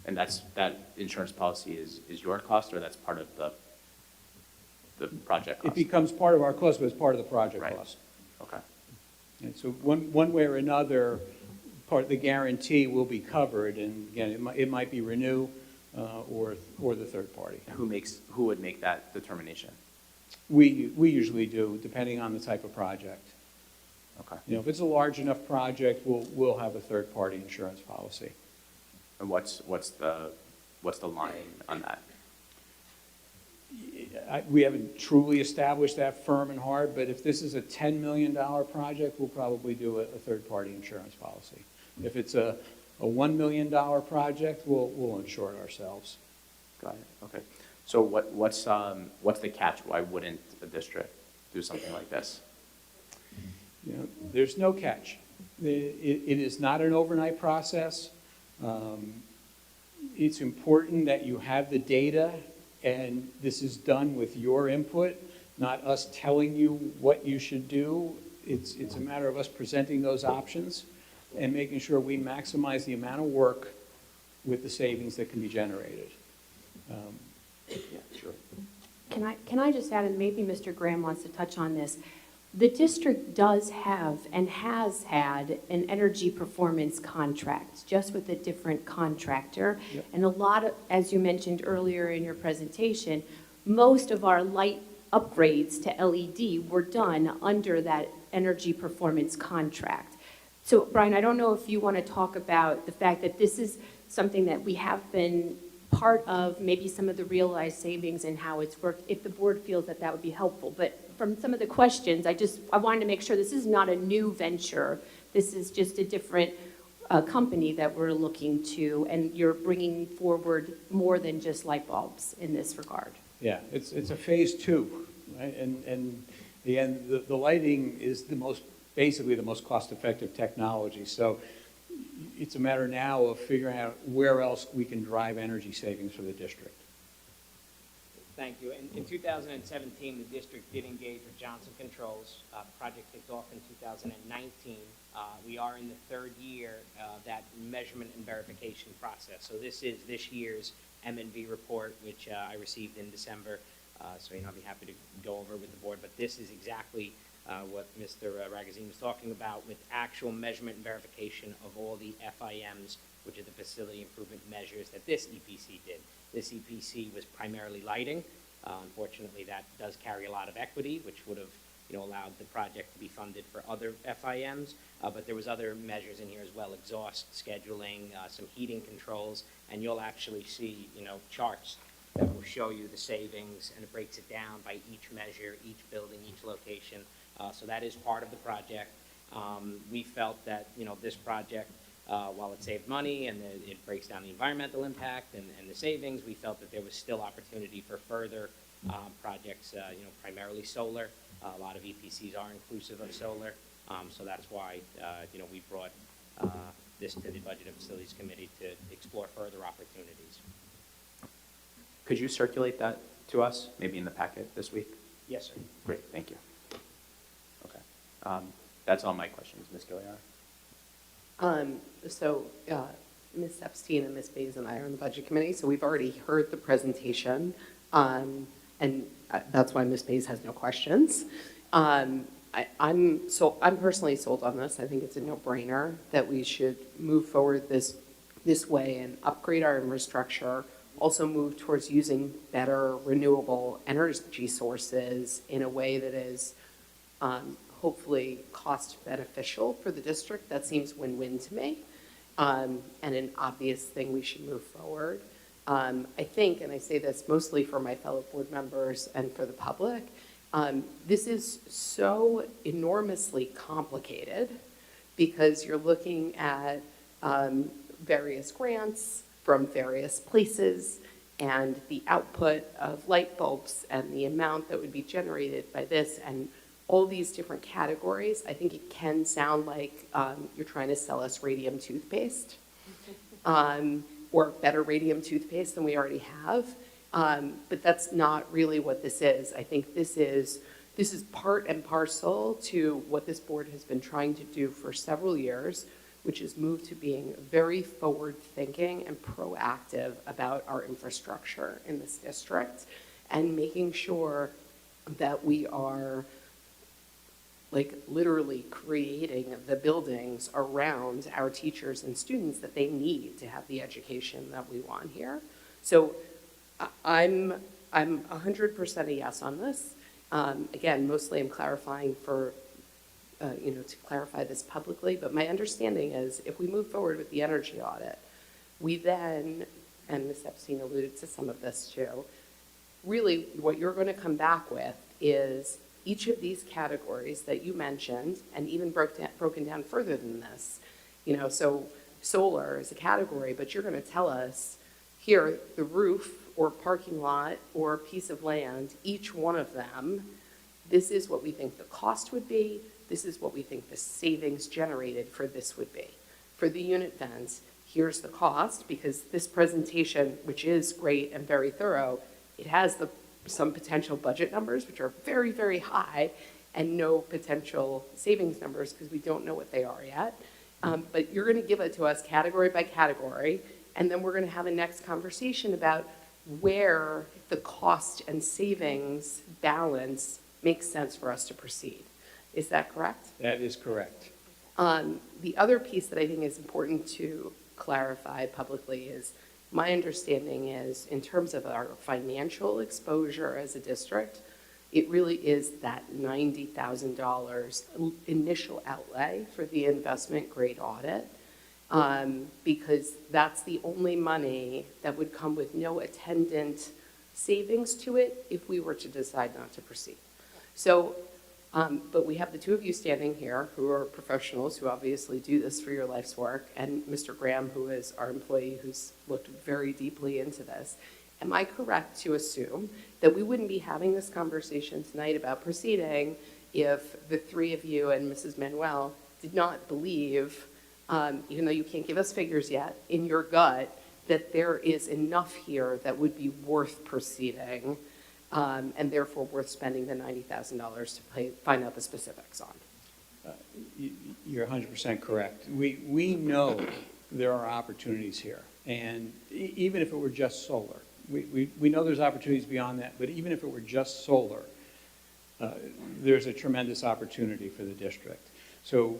And that insurance policy is your cost, or that's part of the project cost? It becomes part of our cost, but it's part of the project Right. cost. Okay. And so one way or another, part of the guarantee will be covered, and again, it might be Renew or the third party. Who would make that determination? We usually do, depending on the type of project. Okay. You know, if it's a large enough project, we'll have a third party insurance policy. And what's the line on that? We haven't truly established that firm and hard, but if this is a $10 million project, we'll probably do a third party insurance policy. If it's a $1 million project, we'll insure it ourselves. Got it. Okay. So what's the catch? Why wouldn't a district do something like this? You know, there's no catch. It is not an overnight process. It's important that you have the data, and this is done with your input, not us telling you what you should do. It's a matter of us presenting those options and making sure we maximize the amount of work with the savings that can be generated. Yeah, sure. Can I just add, and maybe Mr. Graham wants to touch on this, the district does have and has had an energy performance contract, just with a different contractor. Yep. And a lot of, as you mentioned earlier in your presentation, most of our light upgrades to LED were done under that energy performance contract. So Brian, I don't know if you want to talk about the fact that this is something that we have been part of, maybe some of the realized savings and how it's worked, if the board feels that that would be helpful. But from some of the questions, I wanted to make sure this is not a new venture. This is just a different company that we're looking to, and you're bringing forward more than just light bulbs in this regard. Yeah, it's a phase 2, right? And the lighting is basically the most cost-effective technology. So it's a matter now of figuring out where else we can drive energy savings for the district. Thank you. In 2017, the district did engage with Johnson Controls. The project kicked off in 2019. We are in the third year of that measurement and verification process. So this is this year's M&V report, which I received in December. So I'll be happy to go over with the board. But this is exactly what Mr. Ragazine was talking about with actual measurement and verification of all the FIMs, which are the facility improvement measures that this EPC did. This EPC was primarily lighting. Unfortunately, that does carry a lot of equity, which would have allowed the project to be funded for other FIMs. But there was other measures in here as well, exhaust scheduling, some heating controls, and you'll actually see charts that will show you the savings, and it breaks it down by each measure, each building, each location. So that is part of the project. We felt that this project, while it saved money and it breaks down the environmental impact and the savings, we felt that there was still opportunity for further projects, primarily solar. A lot of EPCs are inclusive of solar, so that's why we brought this to the Budget and Facilities Committee to explore further opportunities. Could you circulate that to us, maybe in the packet this week? Yes, sir. Great, thank you. Okay. That's all my questions. Ms. Gilliar? Ms. Epstein and Ms. Bays and I are on the Budget Committee, so we've already heard the presentation, and that's why Ms. Bays has no questions. I'm personally sold on this. I think it's a no-brainer that we should move forward this way and upgrade our infrastructure, also move towards using better renewable energy sources in a way that is hopefully cost beneficial for the district. That seems win-win to me, and an obvious thing we should move forward. I think, and I say this mostly for my fellow board members and for the public, this is so enormously complicated because you're looking at various grants from various places and the output of light bulbs and the amount that would be generated by this and all these different categories. I think it can sound like you're trying to sell us radium toothpaste or better radium toothpaste than we already have. But that's not really what this is. I think this is part and parcel to what this board has been trying to do for several years, which is move to being very forward-thinking and proactive about our infrastructure in this district and making sure that we are literally creating the buildings around our teachers and students that they need to have the education that we want here. So I'm 100% a yes on this. Again, mostly I'm clarifying for, to clarify this publicly, but my understanding is if we move forward with the energy audit, we then, and Ms. Epstein alluded to some of this too, really what you're going to come back with is each of these categories that you mentioned, and even broken down further than this. So solar is a category, but you're going to tell us here, the roof or parking lot or piece of land, each one of them, this is what we think the cost would be. This is what we think the savings generated for this would be. For the unit vents, here's the cost, because this presentation, which is great and very thorough, it has some potential budget numbers, which are very, very high, and no potential savings numbers, because we don't know what they are yet. But you're going to give it to us category by category, and then we're going to have a next conversation about where the cost and savings balance makes sense for us to proceed. Is that correct? That is correct. The other piece that I think is important to clarify publicly is my understanding is in terms of our financial exposure as a district, it really is that $90,000 initial outlay for the investment grade audit, because that's the only money that would come with no attendant savings to it if we were to decide not to proceed. So, but we have the two of you standing here who are professionals who obviously do this for your life's work, and Mr. Graham, who is our employee who's looked very deeply into this. Am I correct to assume that we wouldn't be having this conversation tonight about proceeding if the three of you and Mrs. Manuel did not believe even though you can't give us figures yet, in your gut, that there is enough here that would be worth proceeding, and therefore worth spending the $90,000 to find out the specifics on. You're 100% correct. We know there are opportunities here, and even if it were just solar, we know there's opportunities beyond that, but even if it were just solar, there's a tremendous opportunity for the district. So,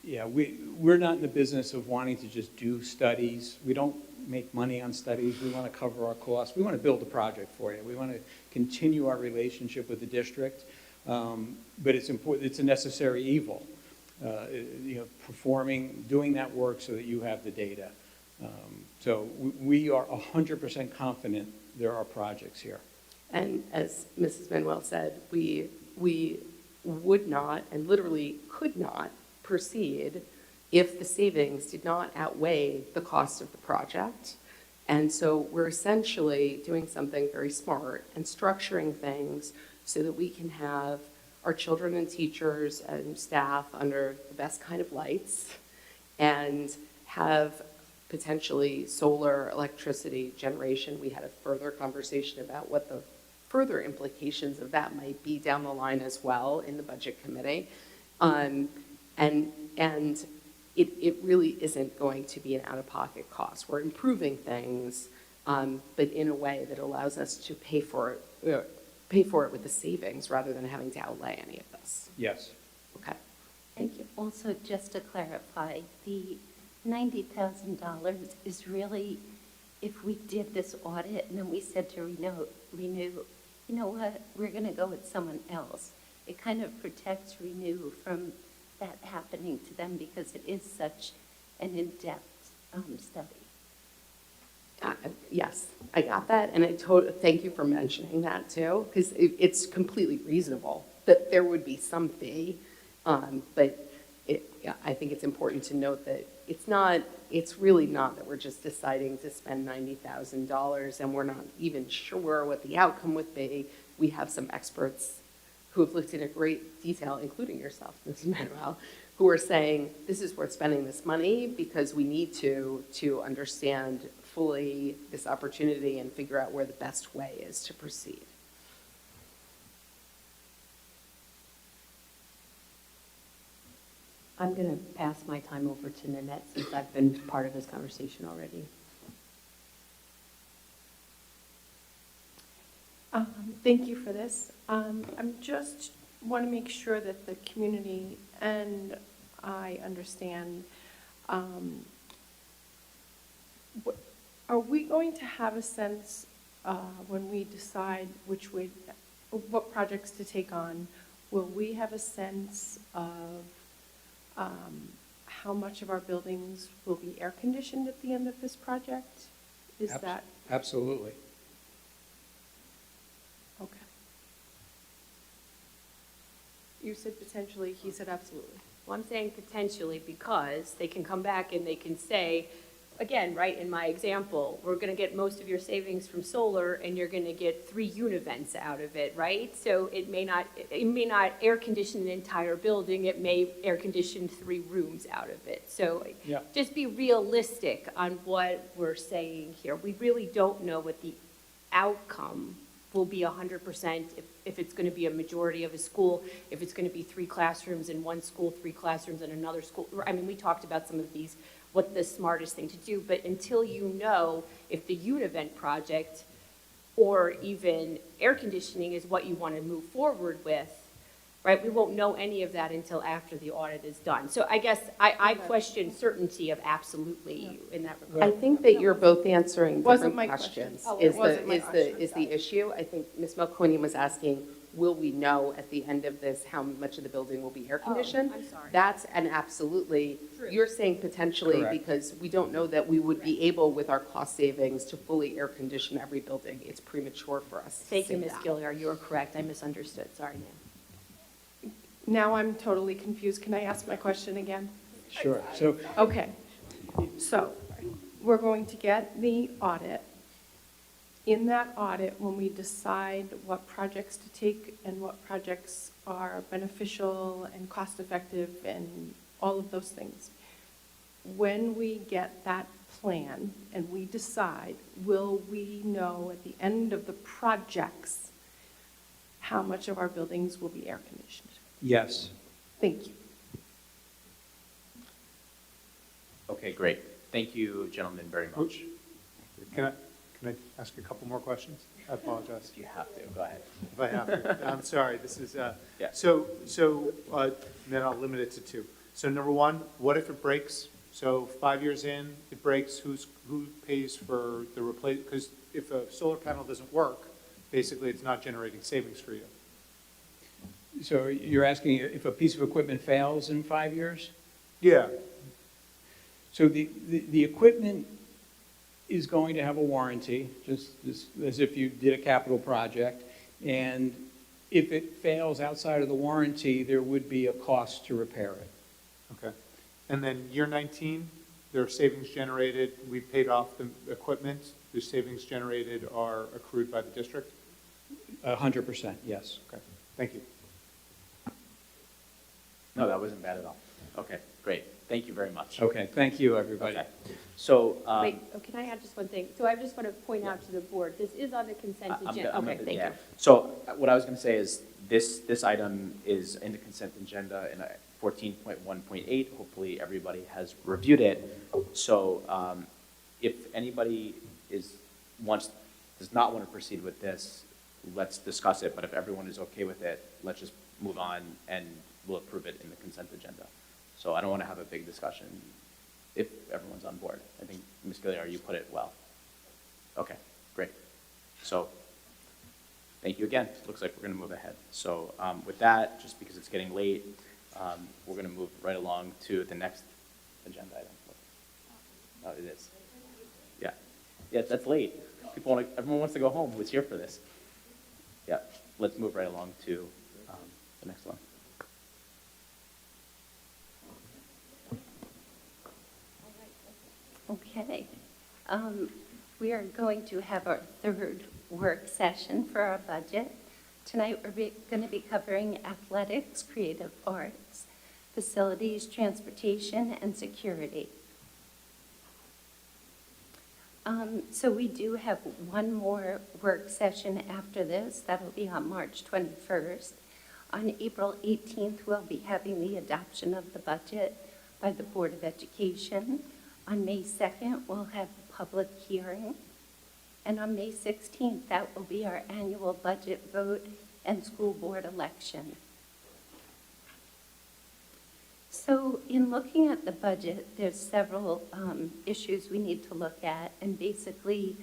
yeah, we're not in the business of wanting to just do studies. We don't make money on studies. We want to cover our costs. We want to build a project for you. We want to continue our relationship with the district, but it's important. It's a necessary evil. Doing that work so that you have the data. So we are 100% confident there are projects here. And as Mrs. Manuel said, we would not and literally could not proceed if the savings did not outweigh the cost of the project. And so we're essentially doing something very smart and structuring things so that we can have our children and teachers and staff under the best kind of lights and have potentially solar electricity generation. We had a further conversation about what the further implications of that might be down the line as well in the budget committee. And it really isn't going to be an out-of-pocket cost. We're improving things, but in a way that allows us to pay for it with the savings rather than having to outlay any of this. Yes. Okay. Thank you. Also, just to clarify, the $90,000 is really, if we did this audit and then we said to Renew, you know what, we're going to go with someone else. It kind of protects Renew from that happening to them because it is such an in-depth study. Yes, I got that, and thank you for mentioning that too, because it's completely reasonable that there would be some fee, but I think it's important to note that it's really not that we're just deciding to spend $90,000 and we're not even sure what the outcome would be. We have some experts who have looked in great detail, including yourself, Mrs. Manuel, who are saying this is worth spending this money because we need to understand fully this opportunity and figure out where the best way is to proceed. I'm going to pass my time over to Nanette since I've been part of this conversation already. Thank you for this. I'm just want to make sure that the community and I understand. Are we going to have a sense when we decide what projects to take on? Will we have a sense of how much of our buildings will be air conditioned at the end of this project? Is that Absolutely. okay? You said potentially, he said absolutely. Well, I'm saying potentially because they can come back and they can say, again, right, in my example, we're going to get most of your savings from solar and you're going to get 3 univents out of it, right? So it may not air condition an entire building. It may air condition 3 rooms out of it. So Yeah. just be realistic on what we're saying here. We really don't know what the outcome will be 100% if it's going to be a majority of a school, if it's going to be 3 classrooms in one school, 3 classrooms in another school. I mean, we talked about some of these, what the smartest thing to do, but until you know if the univent project or even air conditioning is what you want to move forward with, right, we won't know any of that until after the audit is done. So I guess I question certainty of absolutely in that regard. I think that you're both answering Wasn't different my questions. question. Oh, it wasn't my question, Is the issue? I think Ms. Melkonian was asking, will we know at the end of this how much of the building will be air conditioned? I'm sorry. That's an absolutely, True. you're saying potentially Correct. because we don't know that we would be able with our cost savings to fully air condition every building. It's premature for us to Thank say you, Ms. that. Gilliar. You are correct. I misunderstood. Sorry, ma'am. Now I'm totally confused. Can I ask my question again? Sure. So Okay, so we're going to get the audit. In that audit, when we decide what projects to take and what projects are beneficial and cost-effective and all of those things, when we get that plan and we decide, will we know at the end of the projects how much of our buildings will be air conditioned? Yes. Thank you. Okay, great. Thank you, gentlemen, very much. Can I ask a couple more questions? I apologize. You have to, go ahead. If I have to. I'm sorry, this is, Yeah. then I'll limit it to two. So number one, what if it breaks? So 5 years in, it breaks, who pays for the replace? Because if a solar panel doesn't work, basically it's not generating savings for you. So you're asking if a piece of equipment fails in 5 years? Yeah. So the equipment is going to have a warranty, just as if you did a capital project. And if it fails outside of the warranty, there would be a cost to repair it. Okay. And then year 19, there are savings generated, we paid off the equipment, the savings generated are accrued by the district? 100%, yes. Okay, thank you. No, that wasn't bad at all. Okay, great. Thank you very much. Okay, thank you, everybody. Okay. So, Wait, can I add just one thing? So I just want to point out to the board, this is on the consent agenda. Okay, thank you. So what I was going to say is this item is in the consent agenda in 14.1.8. Hopefully, everybody has reviewed it. So if anybody does not want to proceed with this, let's discuss it. But if everyone is okay with it, let's just move on and we'll approve it in the consent agenda. So I don't want to have a big discussion if everyone's on board. I think, Ms. Gilliar, you put it well. Okay, great. So thank you again. Looks like we're going to move ahead. So with that, just because it's getting late, we're going to move right along to the next agenda item. Oh, it is. Yeah. Yeah, that's late. Everyone wants to go home. Who's here for this? Yeah, let's move right along to the next one. Okay. We are going to have our third work session for our budget. Tonight, we're going to be covering athletics, creative arts, facilities, transportation, and security. So we do have one more work session after this. That'll be on March 21st. On April 18th, we'll be having the adoption of the budget by the Board of Education. On May 2nd, we'll have a public hearing. And on May 16th, that will be our annual budget vote and school board election. So in looking at the budget, there's several issues we need to look at. And basically,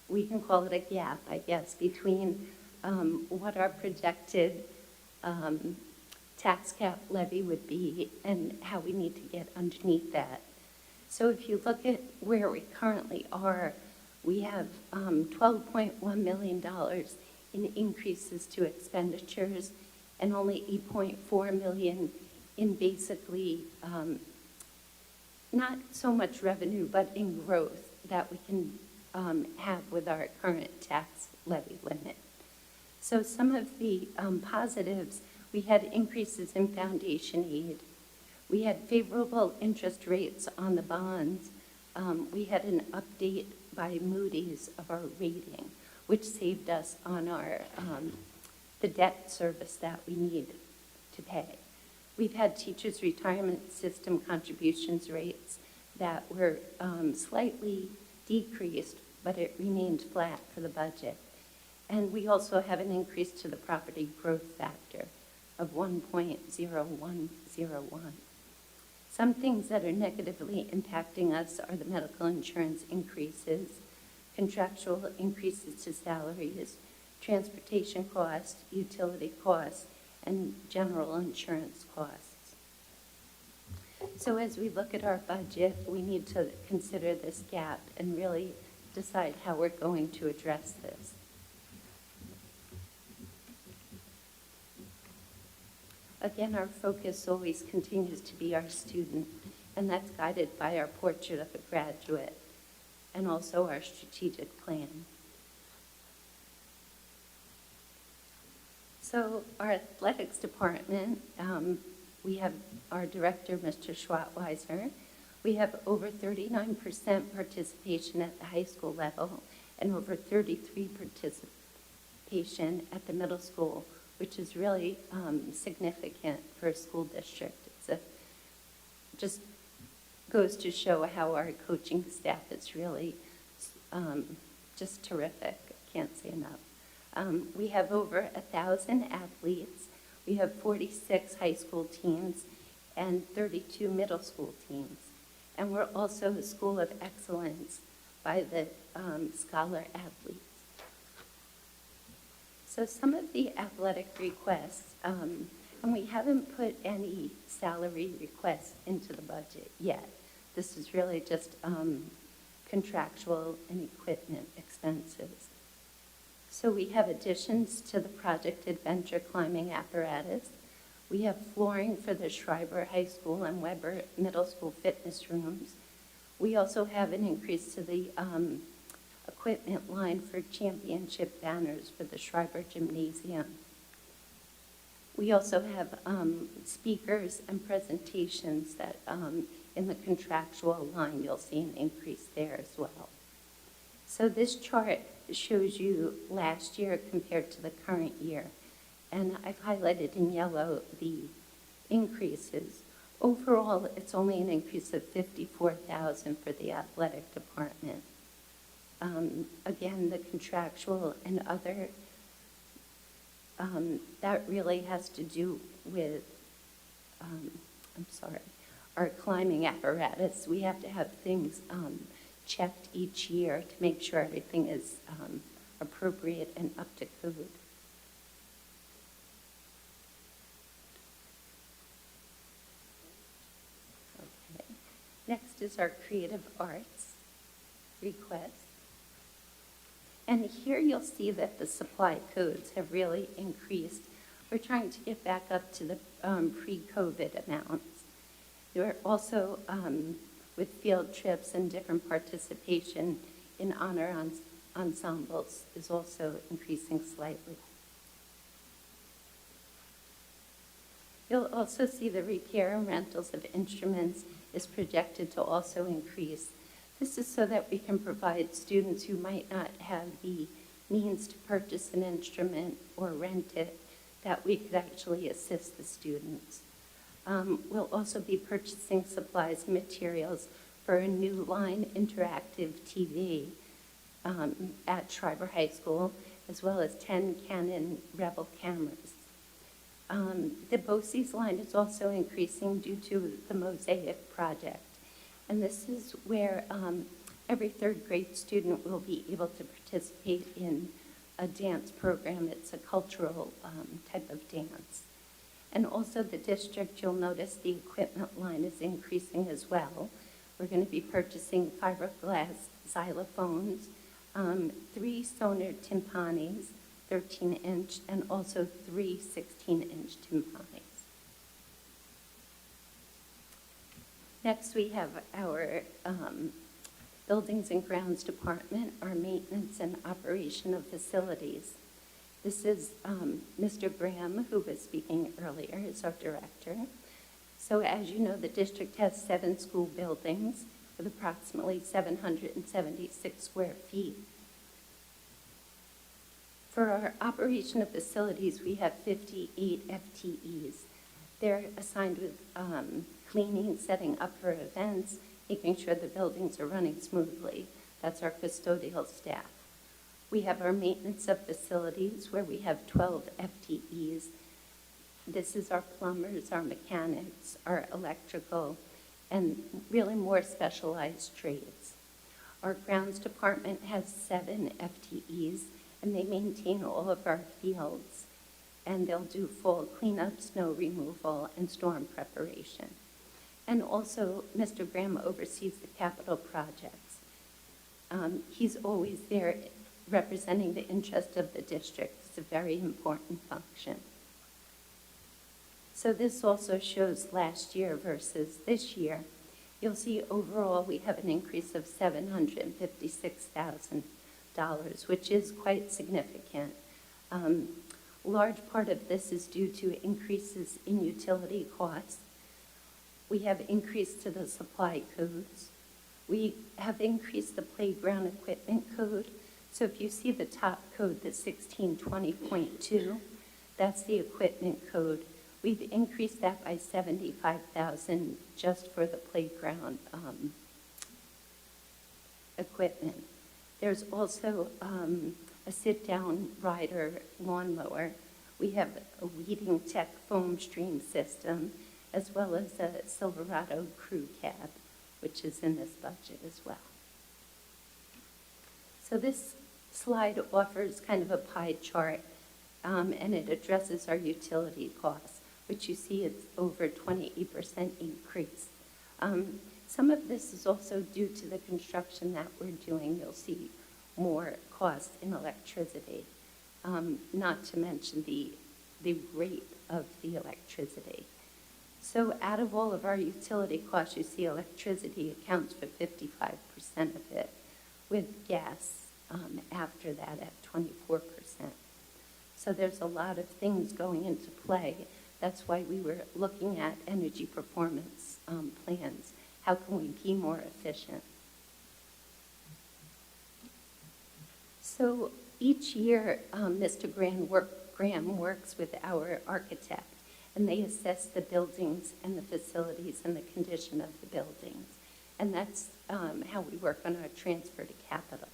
we can call it a gap, I guess, between what our projected tax cap levy would be and how we need to get underneath that. So if you look at where we currently are, we have $12.1 million in increases to expenditures and only $8.4 million in basically not so much revenue, but in growth that we can have with our current tax levy limit. So some of the positives, we had increases in foundation aid. We had favorable interest rates on the bonds. We had an update by Moody's of our rating, which saved us on our the debt service that we need to pay. We've had teachers' retirement system contributions rates that were slightly decreased, but it remained flat for the budget. And we also have an increase to the property growth factor of 1.0101. Some things that are negatively impacting us are the medical insurance increases, contractual increases to salaries, transportation costs, utility costs, and general insurance costs. So as we look at our budget, we need to consider this gap and really decide how we're going to address this. Again, our focus always continues to be our student, and that's guided by our portrait of a graduate and also our strategic plan. So our athletics department, we have our director, Mr. Schwattweiser. We have over 39% participation at the high school level and over 33% participation at the middle school, which is really significant for a school district. Just goes to show how our coaching staff is really just terrific. I can't say enough. We have over 1,000 athletes. We have 46 high school teams and 32 middle school teams. And we're also a school of excellence by the scholar athletes. So some of the athletic requests, and we haven't put any salary requests into the budget yet. This is really just contractual and equipment expenses. So we have additions to the Project Adventure climbing apparatus. We have flooring for the Schreiber High School and Weber Middle School fitness rooms. We also have an increase to the equipment line for championship banners for the Schreiber Gymnasium. We also have speakers and presentations that in the contractual line, you'll see an increase there as well. So this chart shows you last year compared to the current year. And I've highlighted in yellow the increases. Overall, it's only an increase of $54,000 for the athletic department. Again, the contractual and other, that really has to do with, our climbing apparatus. We have to have things checked each year to make sure everything is appropriate and up to code. Okay. Next is our creative arts request. And here you'll see that the supply codes have really increased. We're trying to get back up to the pre-COVID amounts. There are also, with field trips and different participation in honor ensembles is also increasing slightly. You'll also see the repair and rentals of instruments is projected to also increase. This is so that we can provide students who might not have the means to purchase an instrument or rent it, that we could actually assist the students. We'll also be purchasing supplies and materials for a new line interactive TV at Schreiber High School, as well as 10 Canon Rebel cameras. The BOCES line is also increasing due to the Mosaic project. And this is where every third grade student will be able to participate in a dance program. It's a cultural type of dance. And also the district, you'll notice the equipment line is increasing as well. We're going to be purchasing fiberglass xylophones, 3 Sonar tympanis, 13-inch, and also 3 16-inch tympanis. Next, we have our Buildings and Grounds Department, our maintenance and operation of facilities. This is Mr. Graham, who was speaking earlier, is our director. So as you know, the district has 7 school buildings with approximately 776 square feet. For our operation of facilities, we have 58 FTEs. They're assigned with cleaning, setting up for events, making sure the buildings are running smoothly. That's our custodial staff. We have our maintenance of facilities where we have 12 FTEs. This is our plumbers, our mechanics, our electrical, and really more specialized trades. Our grounds department has 7 FTEs, and they maintain all of our fields, and they'll do full cleanup, snow removal, and storm preparation. And also, Mr. Graham oversees the capital projects. He's always there representing the interest of the district. It's a very important function. So this also shows last year versus this year. You'll see overall we have an increase of $756,000, which is quite significant. Large part of this is due to increases in utility costs. We have increased to the supply codes. We have increased the playground equipment code. So if you see the top code, the 1620.2, that's the equipment code. We've increased that by 75,000 just for the playground equipment. There's also a sit-down rider lawnmower. We have a Weeding Tech foam stream system, as well as a Silverado crew cab, which is in this budget as well. So this slide offers kind of a pie chart, and it addresses our utility costs, which you see is over 28% increase. Some of this is also due to the construction that we're doing. You'll see more cost in electricity, not to mention the rate of the electricity. So out of all of our utility costs, you see electricity accounts for 55% of it, with gas after that at 24%. So there's a lot of things going into play. That's why we were looking at energy performance plans. How can we be more efficient? So each year, Mr. Graham works with our architect, and they assess the buildings and the facilities and the condition of the buildings. And that's how we work on our transfer to capital.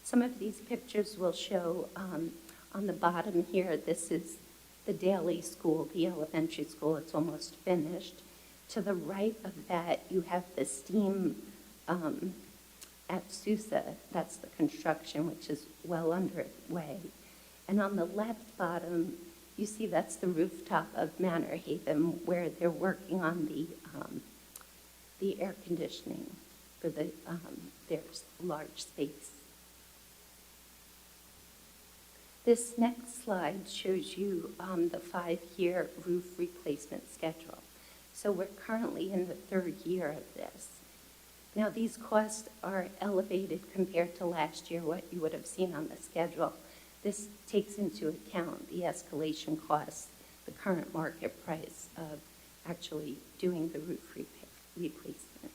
Some of these pictures will show on the bottom here, this is the Daly School, the elementary school. It's almost finished. To the right of that, you have the STEAM at Sousa. That's the construction, which is well underway. And on the left bottom, you see that's the rooftop of Manor Haven, where they're working on the air conditioning for the their large space. This next slide shows you the 5-year roof replacement schedule. So we're currently in the 3rd year of this. Now these costs are elevated compared to last year, what you would have seen on the schedule. This takes into account the escalation costs, the current market price of actually doing the roof replacement.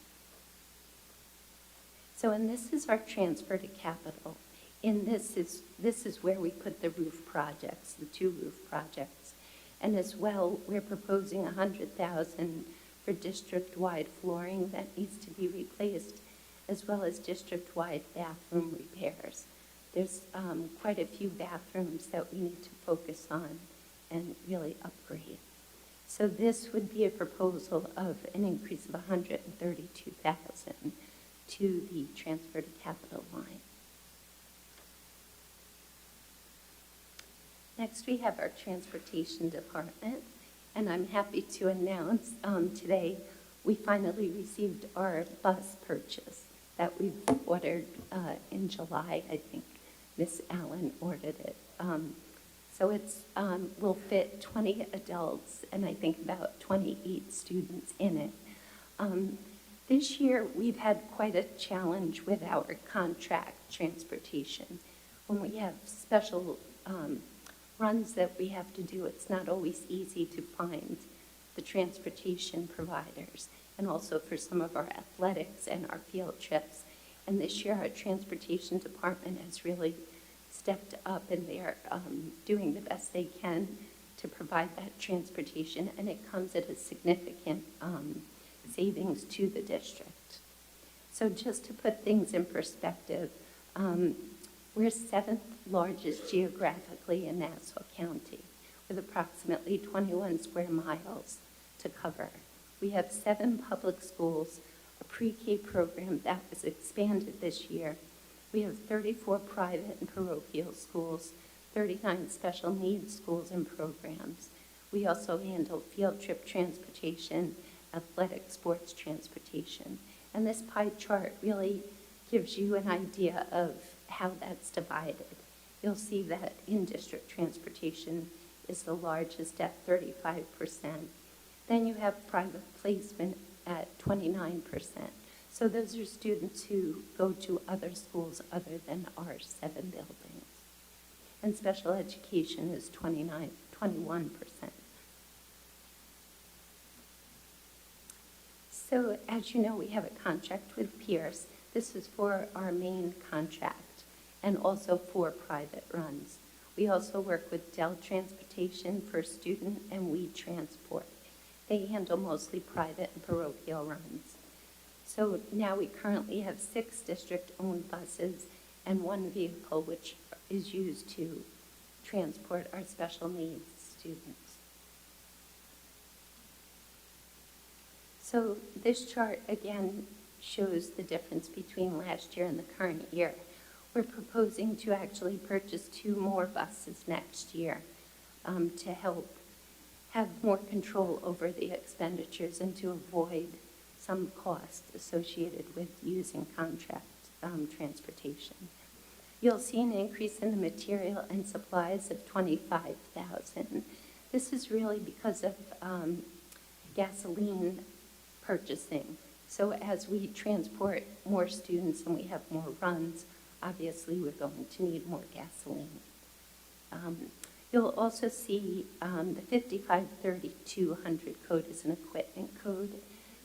So, and this is our transfer to capital. And this is where we put the roof projects, the 2 roof projects. And as well, we're proposing $100,000 for district-wide flooring that needs to be replaced, as well as district-wide bathroom repairs. There's quite a few bathrooms that we need to focus on and really upgrade. So this would be a proposal of an increase of $132,000 to the transfer to capital line. Next, we have our transportation department, and I'm happy to announce today we finally received our bus purchase that we've ordered in July, I think. Miss Allen ordered it. So it's will fit 20 adults and I think about 28 students in it. This year, we've had quite a challenge with our contract transportation. When we have special runs that we have to do, it's not always easy to find the transportation providers, and also for some of our athletics and our field trips. And this year, our transportation department has really stepped up, and they're doing the best they can to provide that transportation, and it comes at a significant savings to the district. So just to put things in perspective, we're 7th largest geographically in Nassau County, with approximately 21 square miles to cover. We have 7 public schools, a pre-K program that was expanded this year. We have 34 private and parochial schools, 39 special needs schools and programs. We also handle field trip transportation, athletic sports transportation. And this pie chart really gives you an idea of how that's divided. You'll see that in-district transportation is the largest at 35%. Then you have private placement at 29%. So those are students who go to other schools other than our 7 buildings. And special education is 21%. So as you know, we have a contract with Pierce. This is for our main contract and also for private runs. We also work with Dell Transportation for student and We Transport. They handle mostly private and parochial runs. So now we currently have 6 district-owned buses and 1 vehicle which is used to transport our special needs students. So this chart again shows the difference between last year and the current year. We're proposing to actually purchase 2 more buses next year to help have more control over the expenditures and to avoid some cost associated with using contract transportation. You'll see an increase in the material and supplies of $25,000. This is really because of gasoline purchasing. So as we transport more students and we have more runs, obviously we're going to need more gasoline. You'll also see the 553200 code is an equipment code.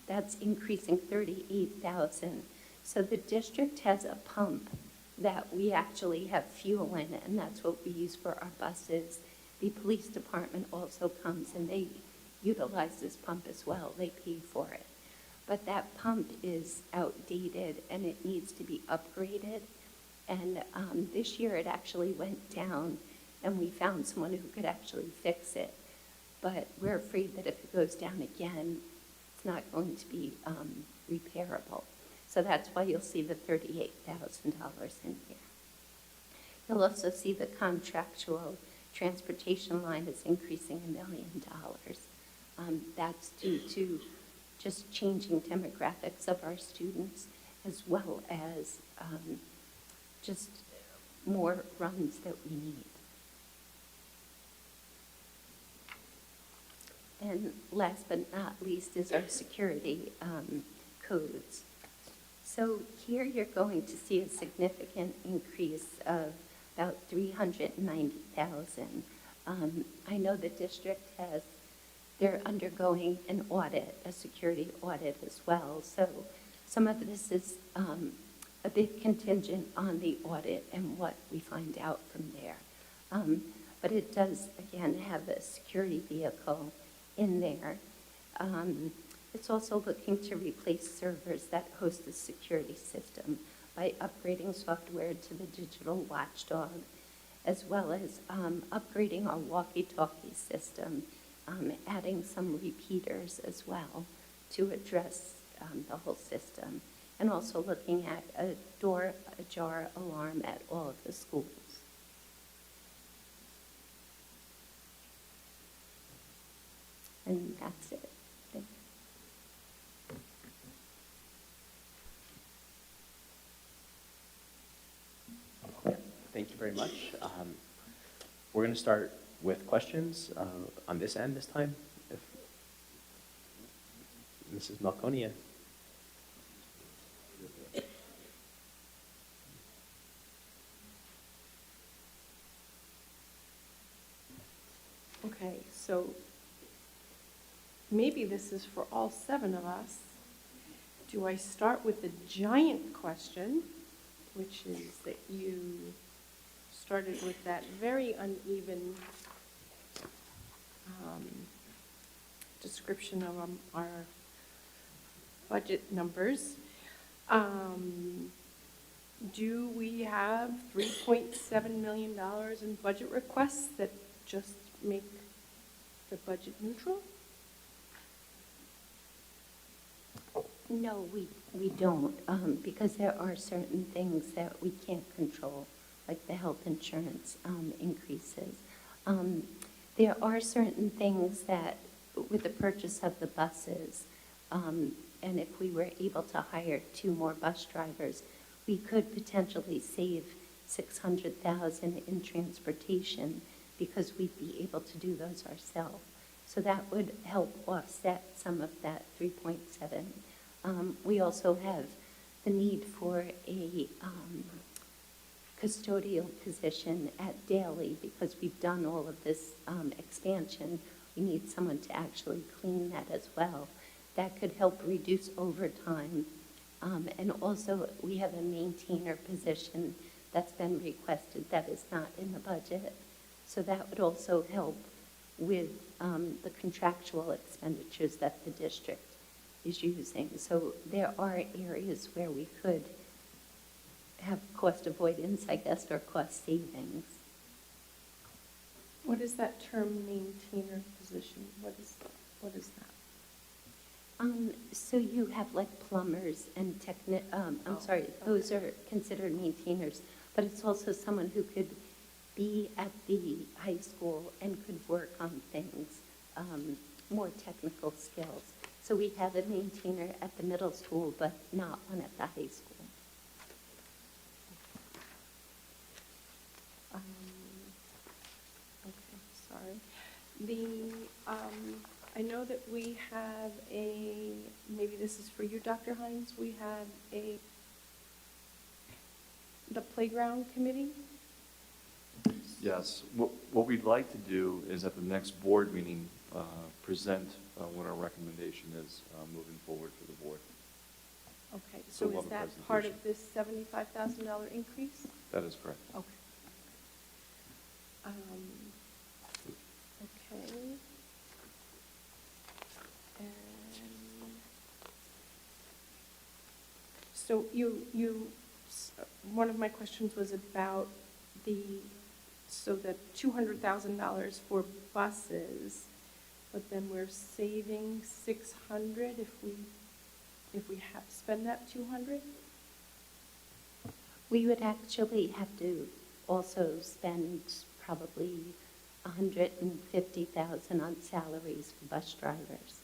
That's increasing 38,000. So the district has a pump that we actually have fuel in, and that's what we use for our buses. The police department also comes and they utilize this pump as well. They pay for it. But that pump is outdated and it needs to be upgraded. And this year it actually went down and we found someone who could actually fix it. But we're afraid that if it goes down again, it's not going to be repairable. So that's why you'll see the $38,000 in here. You'll also see the contractual transportation line is increasing $1 million. That's due to just changing demographics of our students as well as just more runs that we need. And last but not least is our security codes. So here you're going to see a significant increase of about $390,000. I know the district they're undergoing an audit, a security audit as well. So some of this is a big contingent on the audit and what we find out from there. But it does, again, have a security vehicle in there. It's also looking to replace servers that host the security system by upgrading software to the digital watchdog, as well as upgrading our walkie-talkie system, adding some repeaters as well to address the whole system, and also looking at a door ajar alarm at all of the schools. And that's it. Thank you. Thank you very much. We're going to start with questions on this end this time. If Mrs. Melconian. Okay, so maybe this is for all 7 of us. Do I start with the giant question, which is that you started with that very uneven description of our budget numbers. Do we have $3.7 million in budget requests that just make the budget neutral? No, we don't, because there are certain things that we can't control, like the health insurance increases. There are certain things that, with the purchase of the buses, and if we were able to hire 2 more bus drivers, we could potentially save $600,000 in transportation because we'd be able to do those ourselves. So that would help offset some of that 3.7. We also have the need for a custodial position at Daly because we've done all of this expansion. We need someone to actually clean that as well. that could help reduce overtime. And also, we have a maintainer position that's been requested that is not in the budget. So that would also help with the contractual expenditures that the district is using. So there are areas where we could have cost avoidance, I guess, or cost savings. What is that term, maintainer position? What is that? So you have like plumbers and those are considered maintainers, but it's also someone who could be at the high school and could work on things, more technical skills. So we have a maintainer at the middle school, but not one at the high school. Okay, sorry. I know that we have maybe this is for you, Dr. Hines, we have the playground committee? Yes. What we'd like to do is at the next board meeting, present what our recommendation is moving forward for the board. Okay, So so we'll is have a that part of presentation. this $75,000 increase? That is correct. Okay. Okay. And so one of my questions was about the $200,000 for buses, but then we're saving 600 if we spend that 200? We would actually have to also spend probably $150,000 on salaries for bus drivers.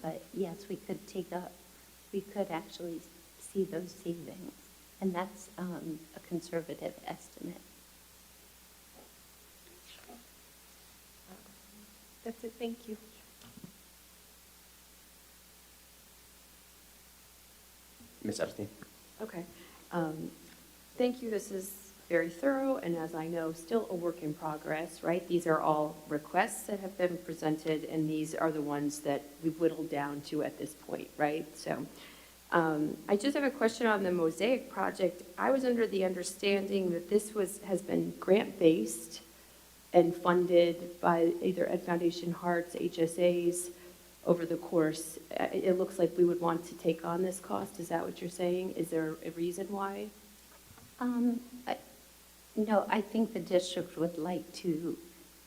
But yes, we could actually see those savings, and that's a conservative estimate. That's it, thank you. Ms. Epstein? Okay. Thank you. This is very thorough, and as I know, still a work in progress, right? These are all requests that have been presented, and these are the ones that we've whittled down to at this point, right? So I just have a question on the Mosaic project. I was under the understanding that this has been grant-based and funded by either Ed Foundation, Hearts, HSAs over the course. It looks like we would want to take on this cost. Is that what you're saying? Is there a reason why? No, I think the district would like to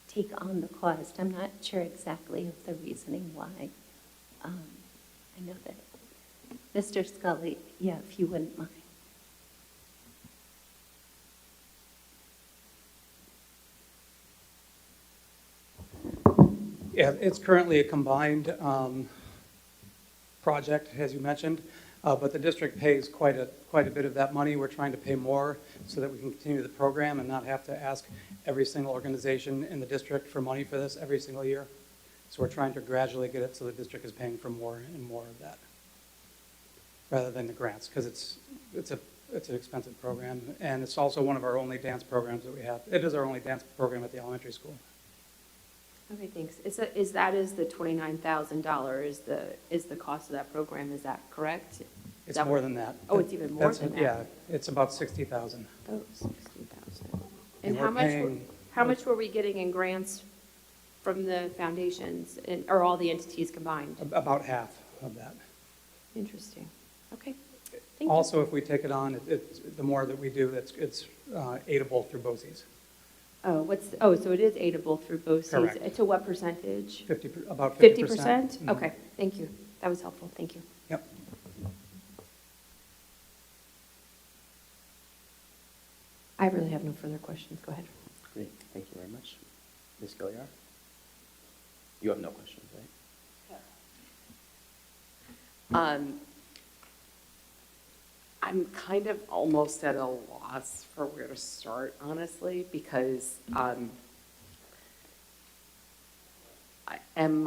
take on the cost. I'm not sure exactly of the reasoning why. I know that Mr. Scully, yeah, if you wouldn't mind. Yeah, it's currently a combined project, as you mentioned, but the district pays quite a bit of that money. We're trying to pay more so that we can continue the program and not have to ask every single organization in the district for money for this every single year. So we're trying to gradually get it so the district is paying for more and more of that, rather than the grants, because it's an expensive program, and it's also one of our only dance programs that we have. It is our only dance program at the elementary school. Okay, thanks. Is the $29,000 is the cost of that program? Is that correct? It's more than that. Oh, it's even more than that. Yeah, it's about $60,000. Oh, 60,000. And And we're how much were we getting in grants from the foundations, or all the entities combined? About half of that. Interesting. Okay. Thank you. Also, if we take it on, the more that we do, it's aidable through BOCES. So it is aidable through BOCES. Correct. To what percentage? About 50%. 50%? Mhm. Okay, thank you. That was helpful. Thank you. Yep. I really have no further questions. Go ahead. Great, thank you very much. Ms. Gilliard? You have no questions, right? I'm kind of almost at a loss for where to start, honestly, because am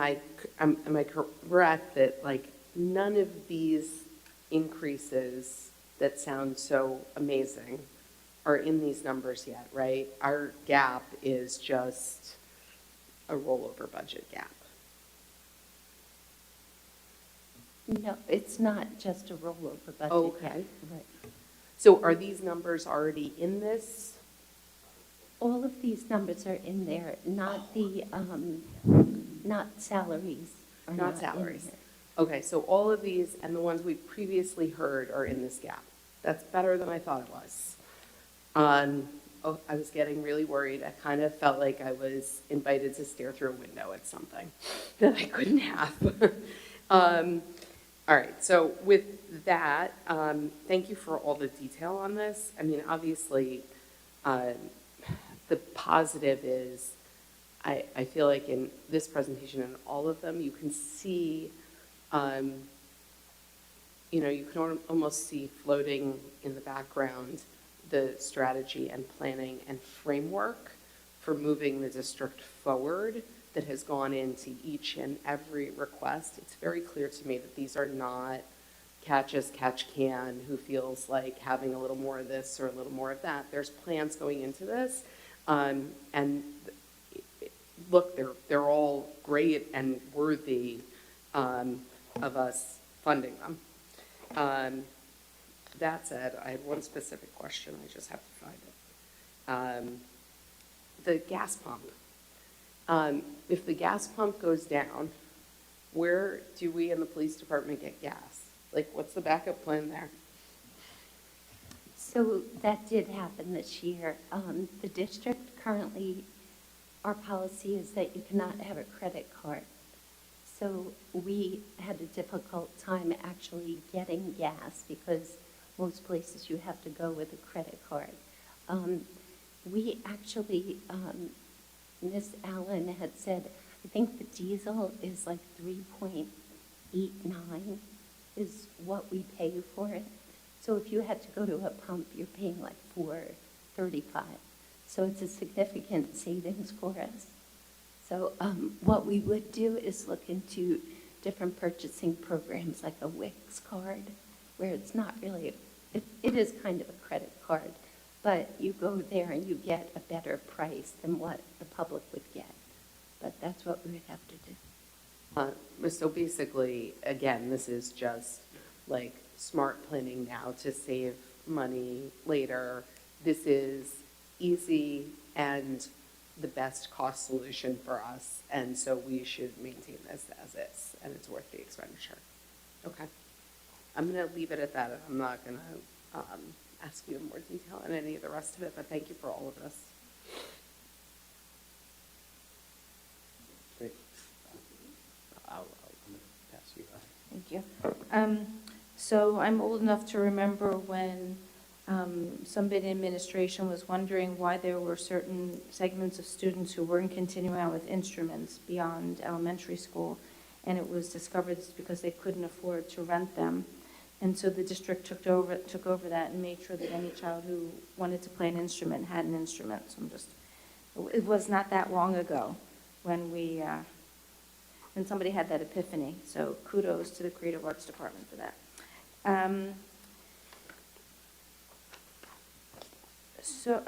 I correct that like none of these increases that sound so amazing are in these numbers yet, right? Our gap is just a rollover budget gap. No, it's not just a rollover budget. Okay. Right. So are these numbers already in this? All of these numbers are in there, not the, not salaries are Not not in salaries. there. Okay, so all of these and the ones we previously heard are in this gap. That's better than I thought it was. Oh, I was getting really worried. I kind of felt like I was invited to stare through a window at something that I couldn't have. All right, so with that, thank you for all the detail on this. I mean, obviously, the positive is I feel like in this presentation and all of them, you can see, you can almost see floating in the background the strategy and planning and framework for moving the district forward that has gone into each and every request. It's very clear to me that these are not catch as catch can, who feels like having a little more of this or a little more of that. There's plans going into this, and look, they're all great and worthy of us funding them. That said, I had one specific question. I just have to find it. The gas pump. If the gas pump goes down, where do we in the police department get gas? Like, what's the backup plan there? So that did happen this year. The district currently, our policy is that you cannot have a credit card. So we had a difficult time actually getting gas because most places you have to go with a credit card. We actually, Ms. Allen had said, I think the diesel is like 3.89 is what we pay for it. So if you had to go to a pump, you're paying like $4.35. So it's a significant savings for us. So what we would do is look into different purchasing programs like a Wix card, where it's not really, it is kind of a credit card, but you go there and you get a better price than what the public would get. But that's what we would have to do. So basically, again, this is just like smart planning now to save money later. This is easy and the best cost solution for us, and so we should maintain this as is, and it's worth the expenditure. Okay. I'm going to leave it at that. I'm not going to ask you in more detail on any of the rest of it, but thank you for all of this. Great. I'm going to pass you. Thank you. So I'm old enough to remember when somebody in administration was wondering why there were certain segments of students who weren't continuing on with instruments beyond elementary school, and it was discovered it's because they couldn't afford to rent them. And so the district took over that and made sure that any child who wanted to play an instrument had an instrument. So it was not that long ago when somebody had that epiphany. So kudos to the Creative Arts Department for that.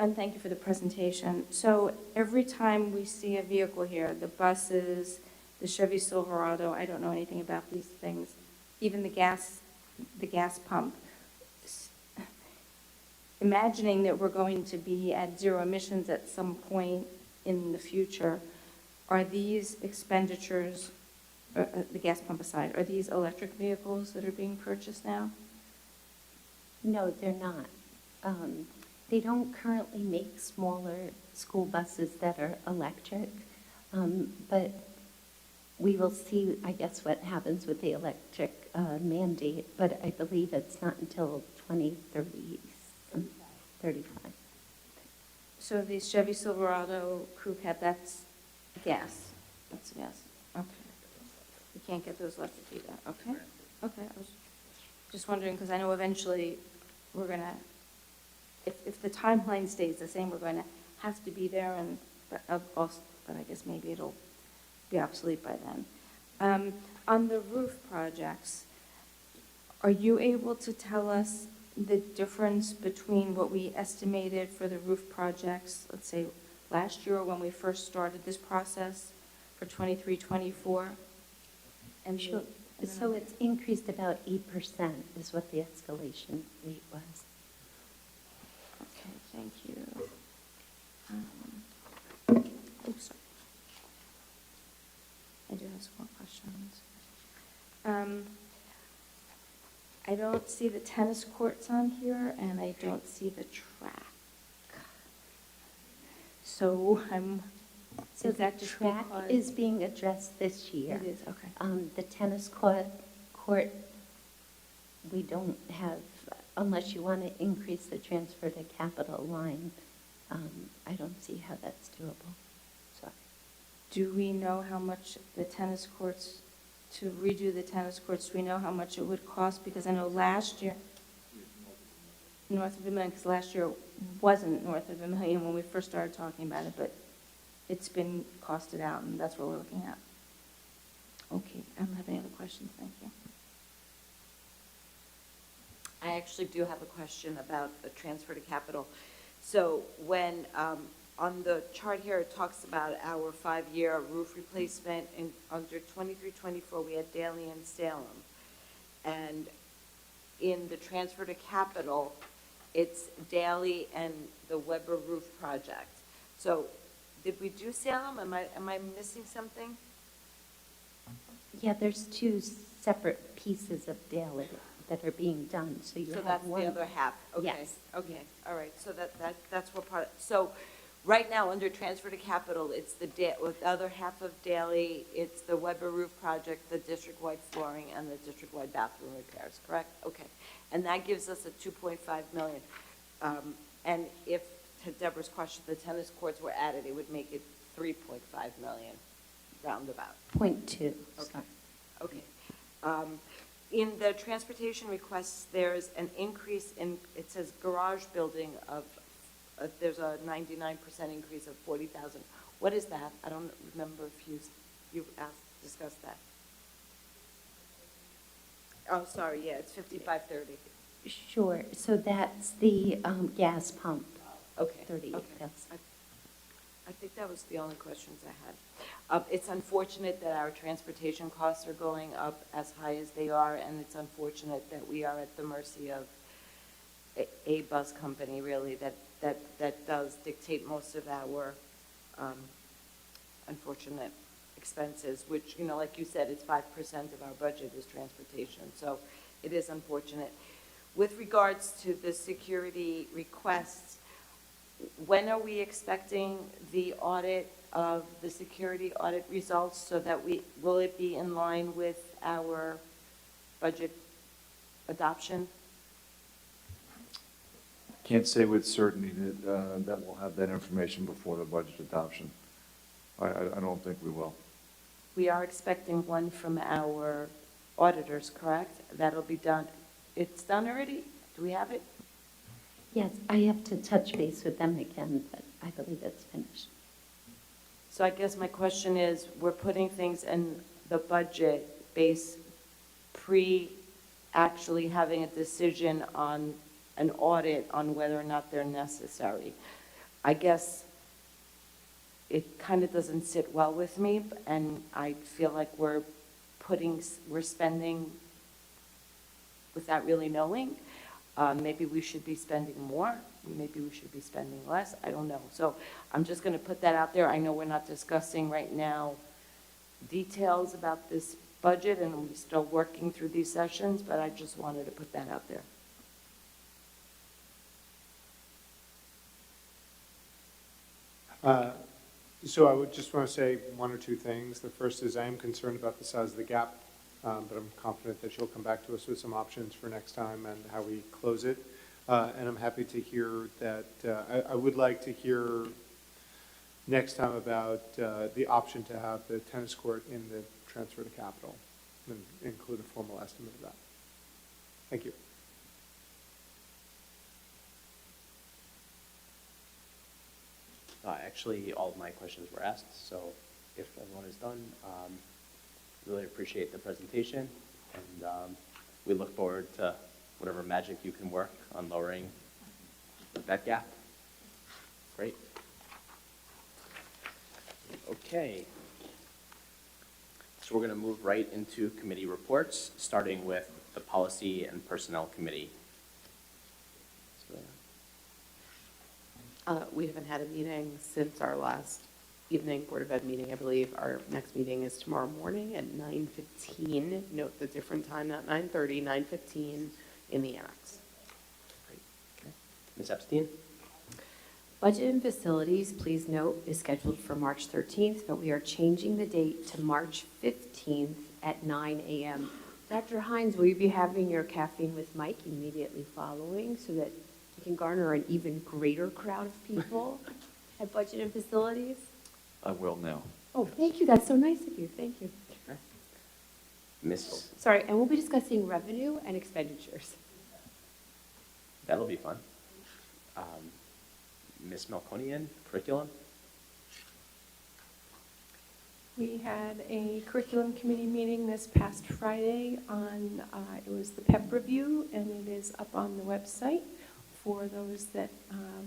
And thank you for the presentation. So every time we see a vehicle here, the buses, the Chevy Silverado, I don't know anything about these things, even the gas pump, imagining that we're going to be at zero emissions at some point in the future, are these expenditures, the gas pump aside, are these electric vehicles that are being purchased now? No, they're not. They don't currently make smaller school buses that are electric, but we will see, I guess, what happens with the electric mandate, but I believe it's not until 2030, 35. So the Chevy Silverado crew cab, that's gas? That's gas, okay. You can't get those left to do that, okay? Okay, I was just wondering, because I know eventually we're going to, if the timeline stays the same, we're going to have to be there, but I guess maybe it'll be obsolete by then. On the roof projects, are you able to tell us the difference between what we estimated for the roof projects, let's say last year when we first started this process for 23, 24? And And then So it's increased about 8% is what the escalation rate was. Okay, thank you. Oops, sorry. I do have some more questions. I don't see the tennis courts on here, and I don't see the track. So So is the that just track because- is being addressed this year. It is, okay. The tennis court, we don't have, unless you want to increase the transfer to capital line, I don't see how that's doable. Sorry. Do we know how much the tennis courts, to redo the tennis courts, do we know how much it would cost? Because I know last year, north of $1 million, because last year it wasn't north of $1 million when we first started talking about it, but it's been costed out, and that's what we're looking at. Okay, I don't have any other questions, thank you. I actually do have a question about the transfer to capital. So when, on the chart here, it talks about our 5-year roof replacement, and under 23-24, we had Daly and Salem. And in the transfer to capital, it's Daly and the Weber roof project. So did we do Salem? Am I missing something? Yeah, there's two separate pieces of Daly that are being done, so you So have that's one. the other half, okay. Yes. Okay, all right, so that's what part, so right now, under transfer to capital, it's with the other half of Daly, it's the Weber roof project, the district-wide flooring, and the district-wide bathroom repairs, correct? Okay, and that gives us a 2.5 million. And if, to Deborah's question, the tennis courts were added, it would make it 3.5 million, roundabout. 0.2. Okay, okay. In the transportation requests, there's an increase in, it says garage building of, there's a 99% increase of 40,000. What is that? I don't remember if you discussed that. Oh, sorry, yeah, it's 5530. Sure, so that's the gas pump, Okay. 38,000. I think that was the only questions I had. It's unfortunate that our transportation costs are going up as high as they are, and it's unfortunate that we are at the mercy of a bus company, really, that does dictate most of our unfortunate expenses, which, you know, like you said, it's 5% of our budget is transportation, so it is unfortunate. With regards to the security requests, when are we expecting the audit of the security audit results so that will it be in line with our budget adoption? Can't say with certainty that we'll have that information before the budget adoption. I don't think we will. We are expecting one from our auditors, correct? That'll be done. It's done already? Do we have it? Yes, I have to touch base with them again, but I believe it's finished. So I guess my question is, we're putting things in the budget actually having a decision on an audit on whether or not they're necessary. I guess it kind of doesn't sit well with me, and I feel like we're spending without really knowing. Maybe we should be spending more, maybe we should be spending less, I don't know. So I'm just gonna put that out there. I know we're not discussing right now details about this budget, and we're still working through these sessions, but I just wanted to put that out there. So I would just want to say one or two things. The first is I am concerned about the size of the gap, but I'm confident that you'll come back to us with some options for next time and how we close it. And I'm happy to hear that, I would like to hear next time about the option to have the tennis court in the transfer to capital and include a formal estimate of that. Thank you. Actually, all of my questions were asked, so if everyone is done, really appreciate the presentation, and we look forward to whatever magic you can work on lowering that gap. Great. Okay. So we're going to move right into committee reports, starting with the Policy and Personnel Committee. We haven't had a meeting since our last evening Board of Ed meeting, I believe. Our next meeting is tomorrow morning at 9:15. Note the different time, not 9:30, 9:15 in the annex. Great. Okay. Ms. Epstein? Budget and Facilities, please note, is scheduled for March 13th, but we are changing the date to March 15th at 9 a.m. Dr. Hines, will you be having your caffeine with Mike immediately following so that you can garner an even greater crowd of people at Budget and Facilities? I will now. Oh, thank you. That's so nice of you. Thank you. Okay. Miss, Sorry, and we'll be discussing revenue and expenditures. that'll be fun. Ms. Melkonian, curriculum? We had a curriculum committee meeting this past Friday on, it was the PEP review, and it is up on the website for those that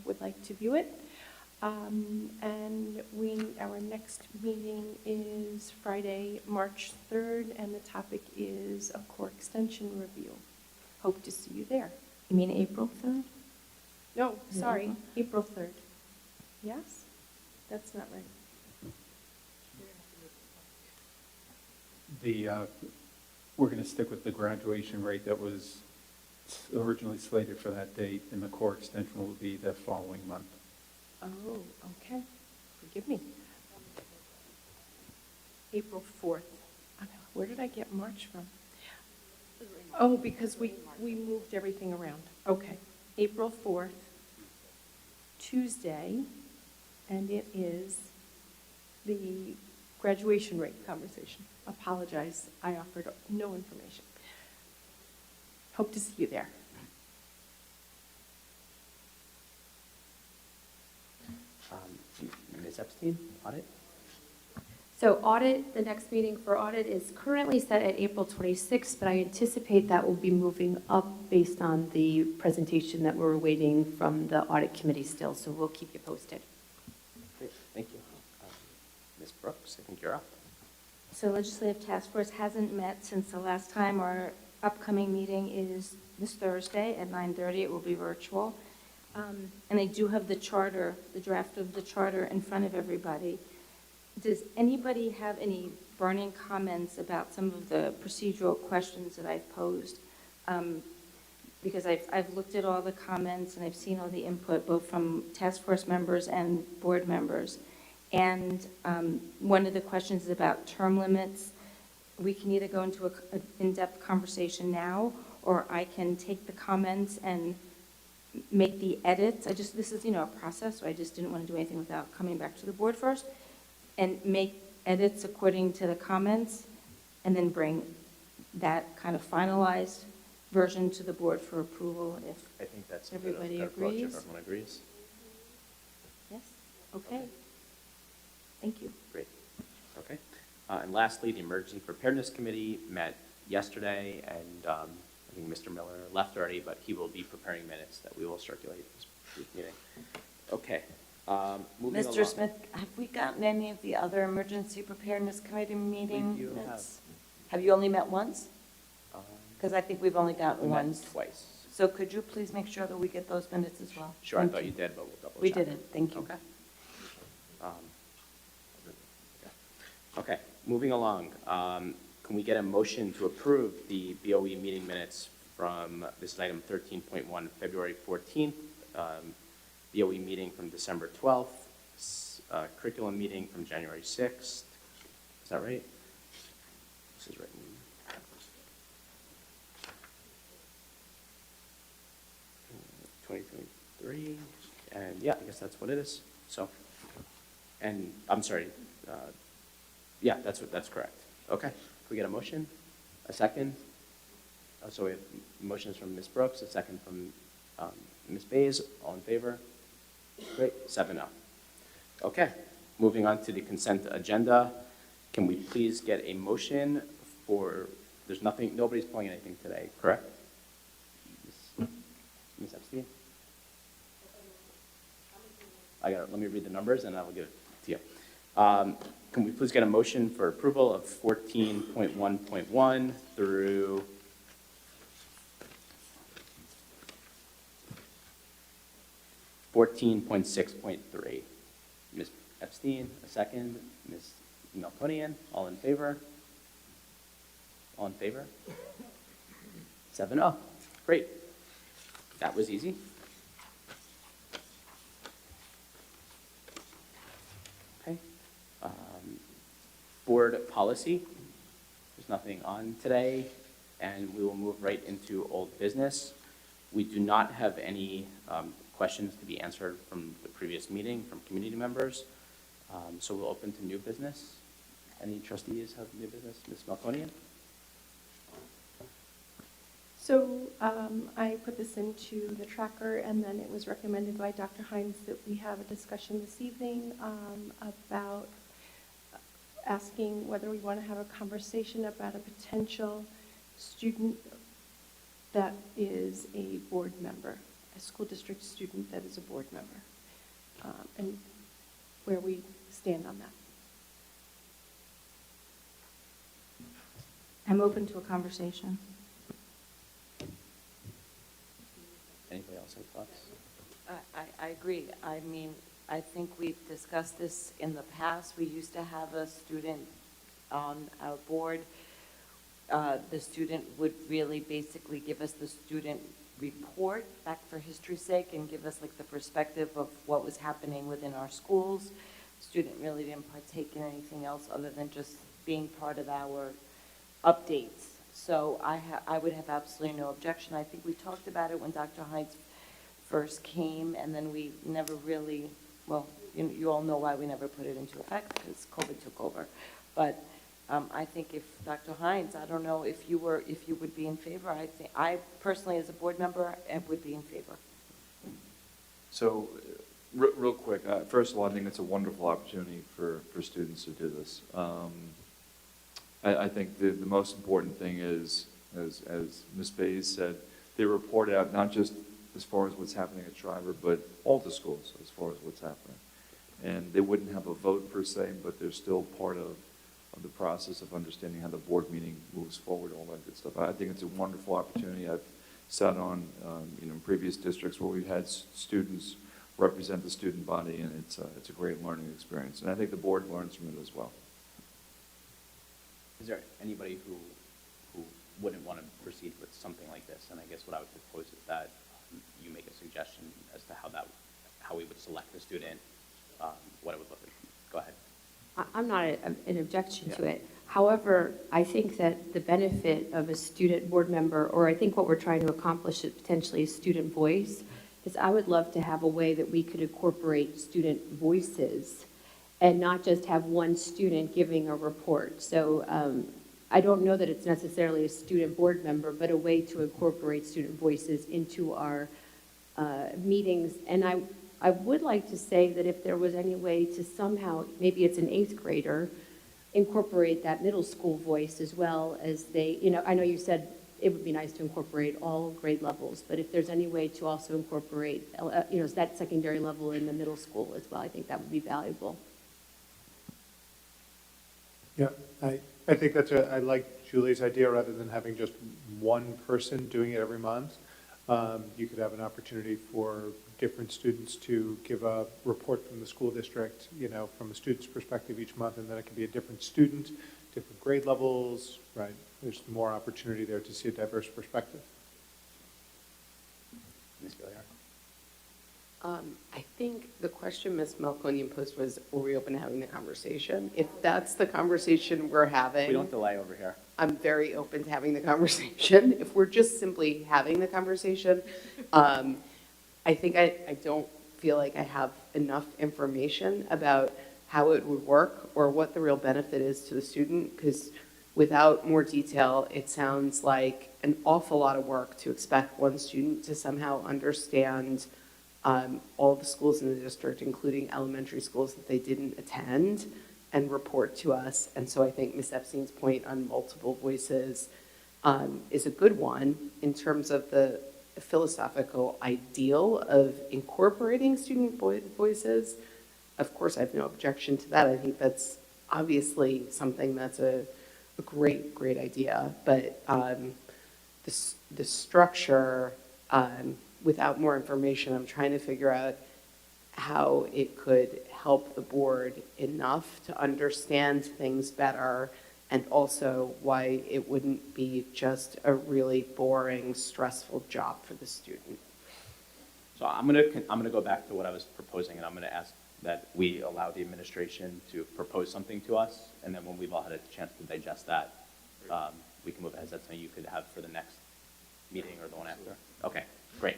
would like to view it. And our next meeting is Friday, March 3rd, and the topic is a core extension review. Hope to see you there. You mean April 3rd? No, Is it sorry, April 3rd. Yes? That's not right. We're going to stick with the graduation rate that was originally slated for that date, and the core extension will be the following month. Oh, okay. Forgive me. April 4th. Where did I get March from? Oh, because we moved everything around. Okay. April 4th, Tuesday, and it is the graduation rate conversation. Apologize, I offered no information. Hope to see you there. Ms. Epstein, audit? So audit, the next meeting for audit is currently set at April 26th, but I anticipate that will be moving up based on the presentation that we're waiting from the audit committee still, so we'll keep you posted. Great, thank you. Ms. Brooks, I think you're up. So Legislative Task Force hasn't met since the last time. Our upcoming meeting is this Thursday at 9:30. It will be virtual. And I do have the charter, the draft of the charter in front of everybody. Does anybody have any burning comments about some of the procedural questions that I've posed? Because I've looked at all the comments and I've seen all the input, both from task force members and board members. And one of the questions is about term limits. We can either go into an in-depth conversation now, or I can take the comments and make the edits. This is, a process, so I just didn't want to do anything without coming back to the board first, and make edits according to the comments, and then bring that kind of finalized version to the board for approval if I think that's everybody a good approach, agrees. if everyone agrees. Yes, okay. Thank you. Great, okay. And lastly, the Emergency Preparedness Committee met yesterday, and I think Mr. Miller left already, but he will be preparing minutes that we will circulate this meeting. Okay, moving along. Mr. Smith, have we gotten any of the other Emergency Preparedness Committee meeting You minutes? Have you only met once? Um, Because I think we've only gotten we met once. twice. So could you please make sure that we get those minutes as well? Sure, I Thank thought you did, but we'll double check. We did it, thank you. Okay. Okay, moving along. Can we get a motion to approve the BOE meeting minutes from, this is item 13.1, February 14th, BOE meeting from December 12th, curriculum meeting from January 6th. Is that right? This is written. 2023, and yeah, I guess that's what it is. So, and I'm sorry, yeah, that's correct. Okay, can we get a motion? A second? So we have motions from Ms. Brooks, a second from Ms. Bays. All in favor? Great, 7-0. Okay, moving on to the consent agenda. Can we please get a motion for, there's nothing, nobody's pulling anything today, correct? Ms. Epstein? Let me read the numbers and I will give it to you. Can we please get a motion for approval of 14.1.1 through 14.6.3? Ms. Epstein, a second. Ms. Melconian, all in favor? All in favor? 7-0. Great. That was easy. Okay. Board policy. There's nothing on today, and we will move right into old business. We do not have any questions to be answered from the previous meeting from community members, so we'll open to new business. Any trustees have new business? Ms. Melconian? So I put this into the tracker, and then it was recommended by Dr. Hines that we have a discussion this evening about asking whether we want to have a conversation about a potential student that is a board member, a school district student that is a board member, and where we stand on that. I'm open to a conversation. Anybody else have thoughts? I agree. I mean, I think we've discussed this in the past. We used to have a student on our board. The student would really basically give us the student report back for history's sake and give us like the perspective of what was happening within our schools. Student really didn't partake in anything else other than just being part of our updates. So I would have absolutely no objection. I think we talked about it when Dr. Hines first came, and then we never really, well, you all know why we never put it into effect, because COVID took over. But I think if Dr. Hines, I don't know if you would be in favor. I personally, as a board member, would be in favor. So, real quick, first of all, I think it's a wonderful opportunity for students to do this. I think the most important thing is, as Ms. Bays said, they report out not just as far as what's happening at Shriver, but all the schools as far as what's happening. And they wouldn't have a vote per se, but they're still part of the process of understanding how the board meeting moves forward, all that good stuff. I think it's a wonderful opportunity. I've sat on, previous districts where we've had students represent the student body, and it's a great learning experience. And I think the board learns from it as well. Is there anybody who wouldn't want to proceed with something like this? And I guess what I would propose is that you make a suggestion as to how we would select the student, what it would look like. Go ahead. I'm not an objection to it. However, I think that the benefit of a student board member, or I think what we're trying to accomplish is potentially a student voice, is I would love to have a way that we could incorporate student voices and not just have one student giving a report. So I don't know that it's necessarily a student board member, but a way to incorporate student voices into our meetings. And I would like to say that if there was any way to somehow, maybe it's an 8th grader, incorporate that middle school voice as well as they, I know you said it would be nice to incorporate all grade levels, but if there's any way to also incorporate, that secondary level in the middle school as well, I think that would be valuable. Yeah, I think I like Julie's idea rather than having just one person doing it every month. You could have an opportunity for different students to give a report from the school district, from a student's perspective each month, and then it could be a different student, different grade levels, right? There's more opportunity there to see a diverse perspective. Ms. Gilliard? I think the question Ms. Melconian posed was, were we open to having the conversation? If that's the conversation we're having. We don't delay over here. I'm very open to having the conversation. If we're just simply having the conversation, I think I don't feel like I have enough information about how it would work or what the real benefit is to the student, because without more detail, it sounds like an awful lot of work to expect one student to somehow understand all the schools in the district, including elementary schools that they didn't attend, and report to us. And so I think Ms. Epstein's point on multiple voices is a good one in terms of the philosophical ideal of incorporating student voices. of course, I have no objection to that. I think that's obviously something that's a great, great idea. But the structure, without more information, I'm trying to figure out how it could help the board enough to understand things better, and also why it wouldn't be just a really boring, stressful job for the student. So I'm gonna go back to what I was proposing, and I'm gonna ask that we allow the administration to propose something to us, and then when we've all had a chance to digest that, we can move ahead. Is that something you could have for the next meeting or the one after? Okay, great.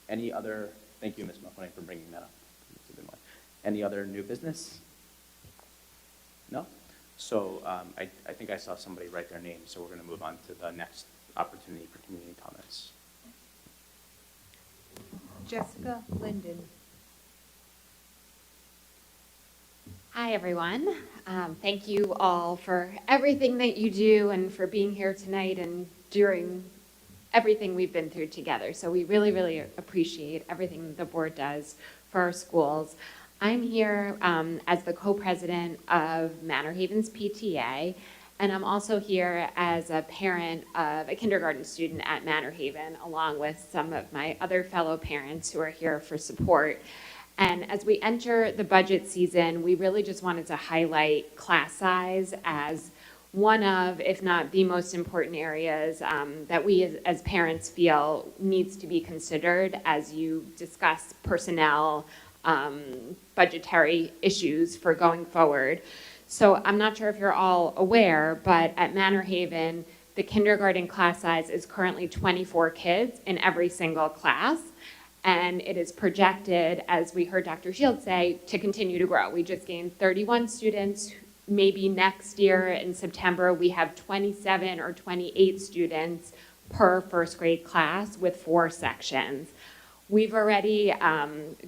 Any other, thank you, Ms. Mahoney, for bringing that up. That's a good one. Any other new business? No? So I think I saw somebody write their name, so we're gonna move on to the next opportunity for community comments. Jessica Linden. Hi, everyone. Thank you all for everything that you do and for being here tonight and during everything we've been through together. So we really, really appreciate everything the board does for our schools. I'm here as the co-president of Manor Haven's PTA, and I'm also here as a parent of a kindergarten student at Manor Haven, along with some of my other fellow parents who are here for support. And as we enter the budget season, we really just wanted to highlight class size as one of, if not the most important areas that we as parents feel needs to be considered as you discuss personnel, budgetary issues for going forward. So I'm not sure if you're all aware, but at Manor Haven, the kindergarten class size is currently 24 kids in every single class. And it is projected, as we heard Dr. Shields say, to continue to grow. We just gained 31 students. Maybe next year in September, we have 27 or 28 students per first grade class with 4 sections. We've already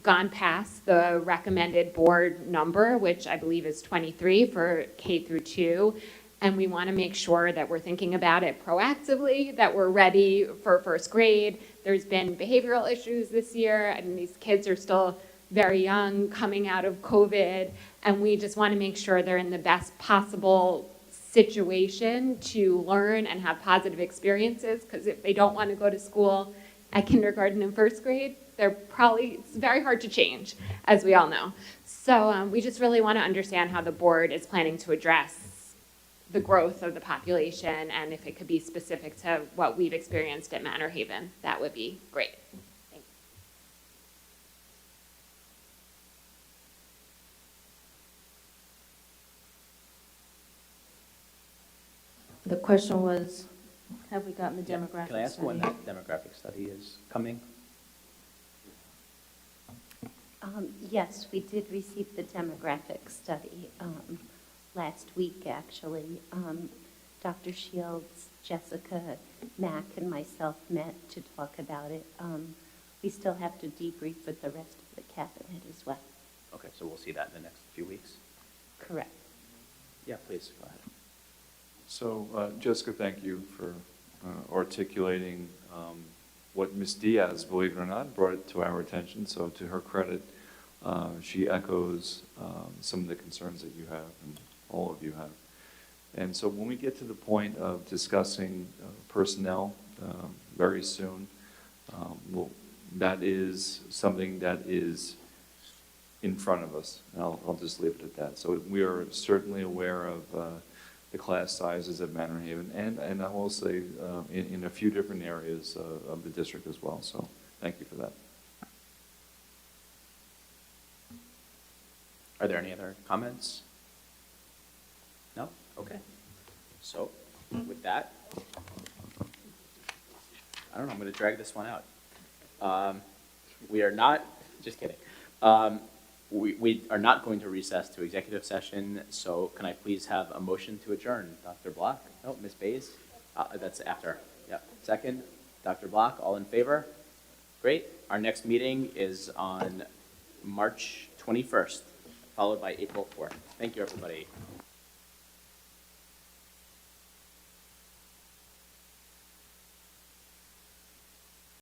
gone past the recommended board number, which I believe is 23 for K through 2. And we want to make sure that we're thinking about it proactively, that we're ready for first grade. There's been behavioral issues this year, and these kids are still very young, coming out of COVID, and we just want to make sure they're in the best possible situation to learn and have positive experiences, because if they don't want to go to school at kindergarten and first grade, it's very hard to change, as we all know. So we just really want to understand how the board is planning to address the growth of the population, and if it could be specific to what we've experienced at Manor Haven, that would be great. Thanks. The question was, have we gotten the demographic study? Can I ask when that demographic study is coming? Yes, we did receive the demographic study last week, actually. Dr. Shields, Jessica, Mac, and myself met to talk about it. We still have to debrief with the rest of the cabinet as well. Okay, so we'll see that in the next few weeks? Correct. Yeah, please, go ahead. So, Jessica, thank you for articulating what Ms. Diaz, believe it or not, brought it to our attention. So to her credit, she echoes some of the concerns that you have and all of you have. And so when we get to the point of discussing personnel very soon, that is something that is in front of us. And I'll just leave it at that. So we are certainly aware of the class sizes at Manor Haven, and I will say in a few different areas of the district as well. So thank you for that. Are there any other comments? No? Okay. So with that, I don't know, I'm going to drag this one out. We are not, just kidding. We are not going to recess to executive session, so can I please have a motion to adjourn? Dr. Block? No, Ms. Bays? That's after. Yeah. Second, Dr. Block, all in favor? Great. Our next meeting is on March 21st, followed by April 4th. Thank you, everybody.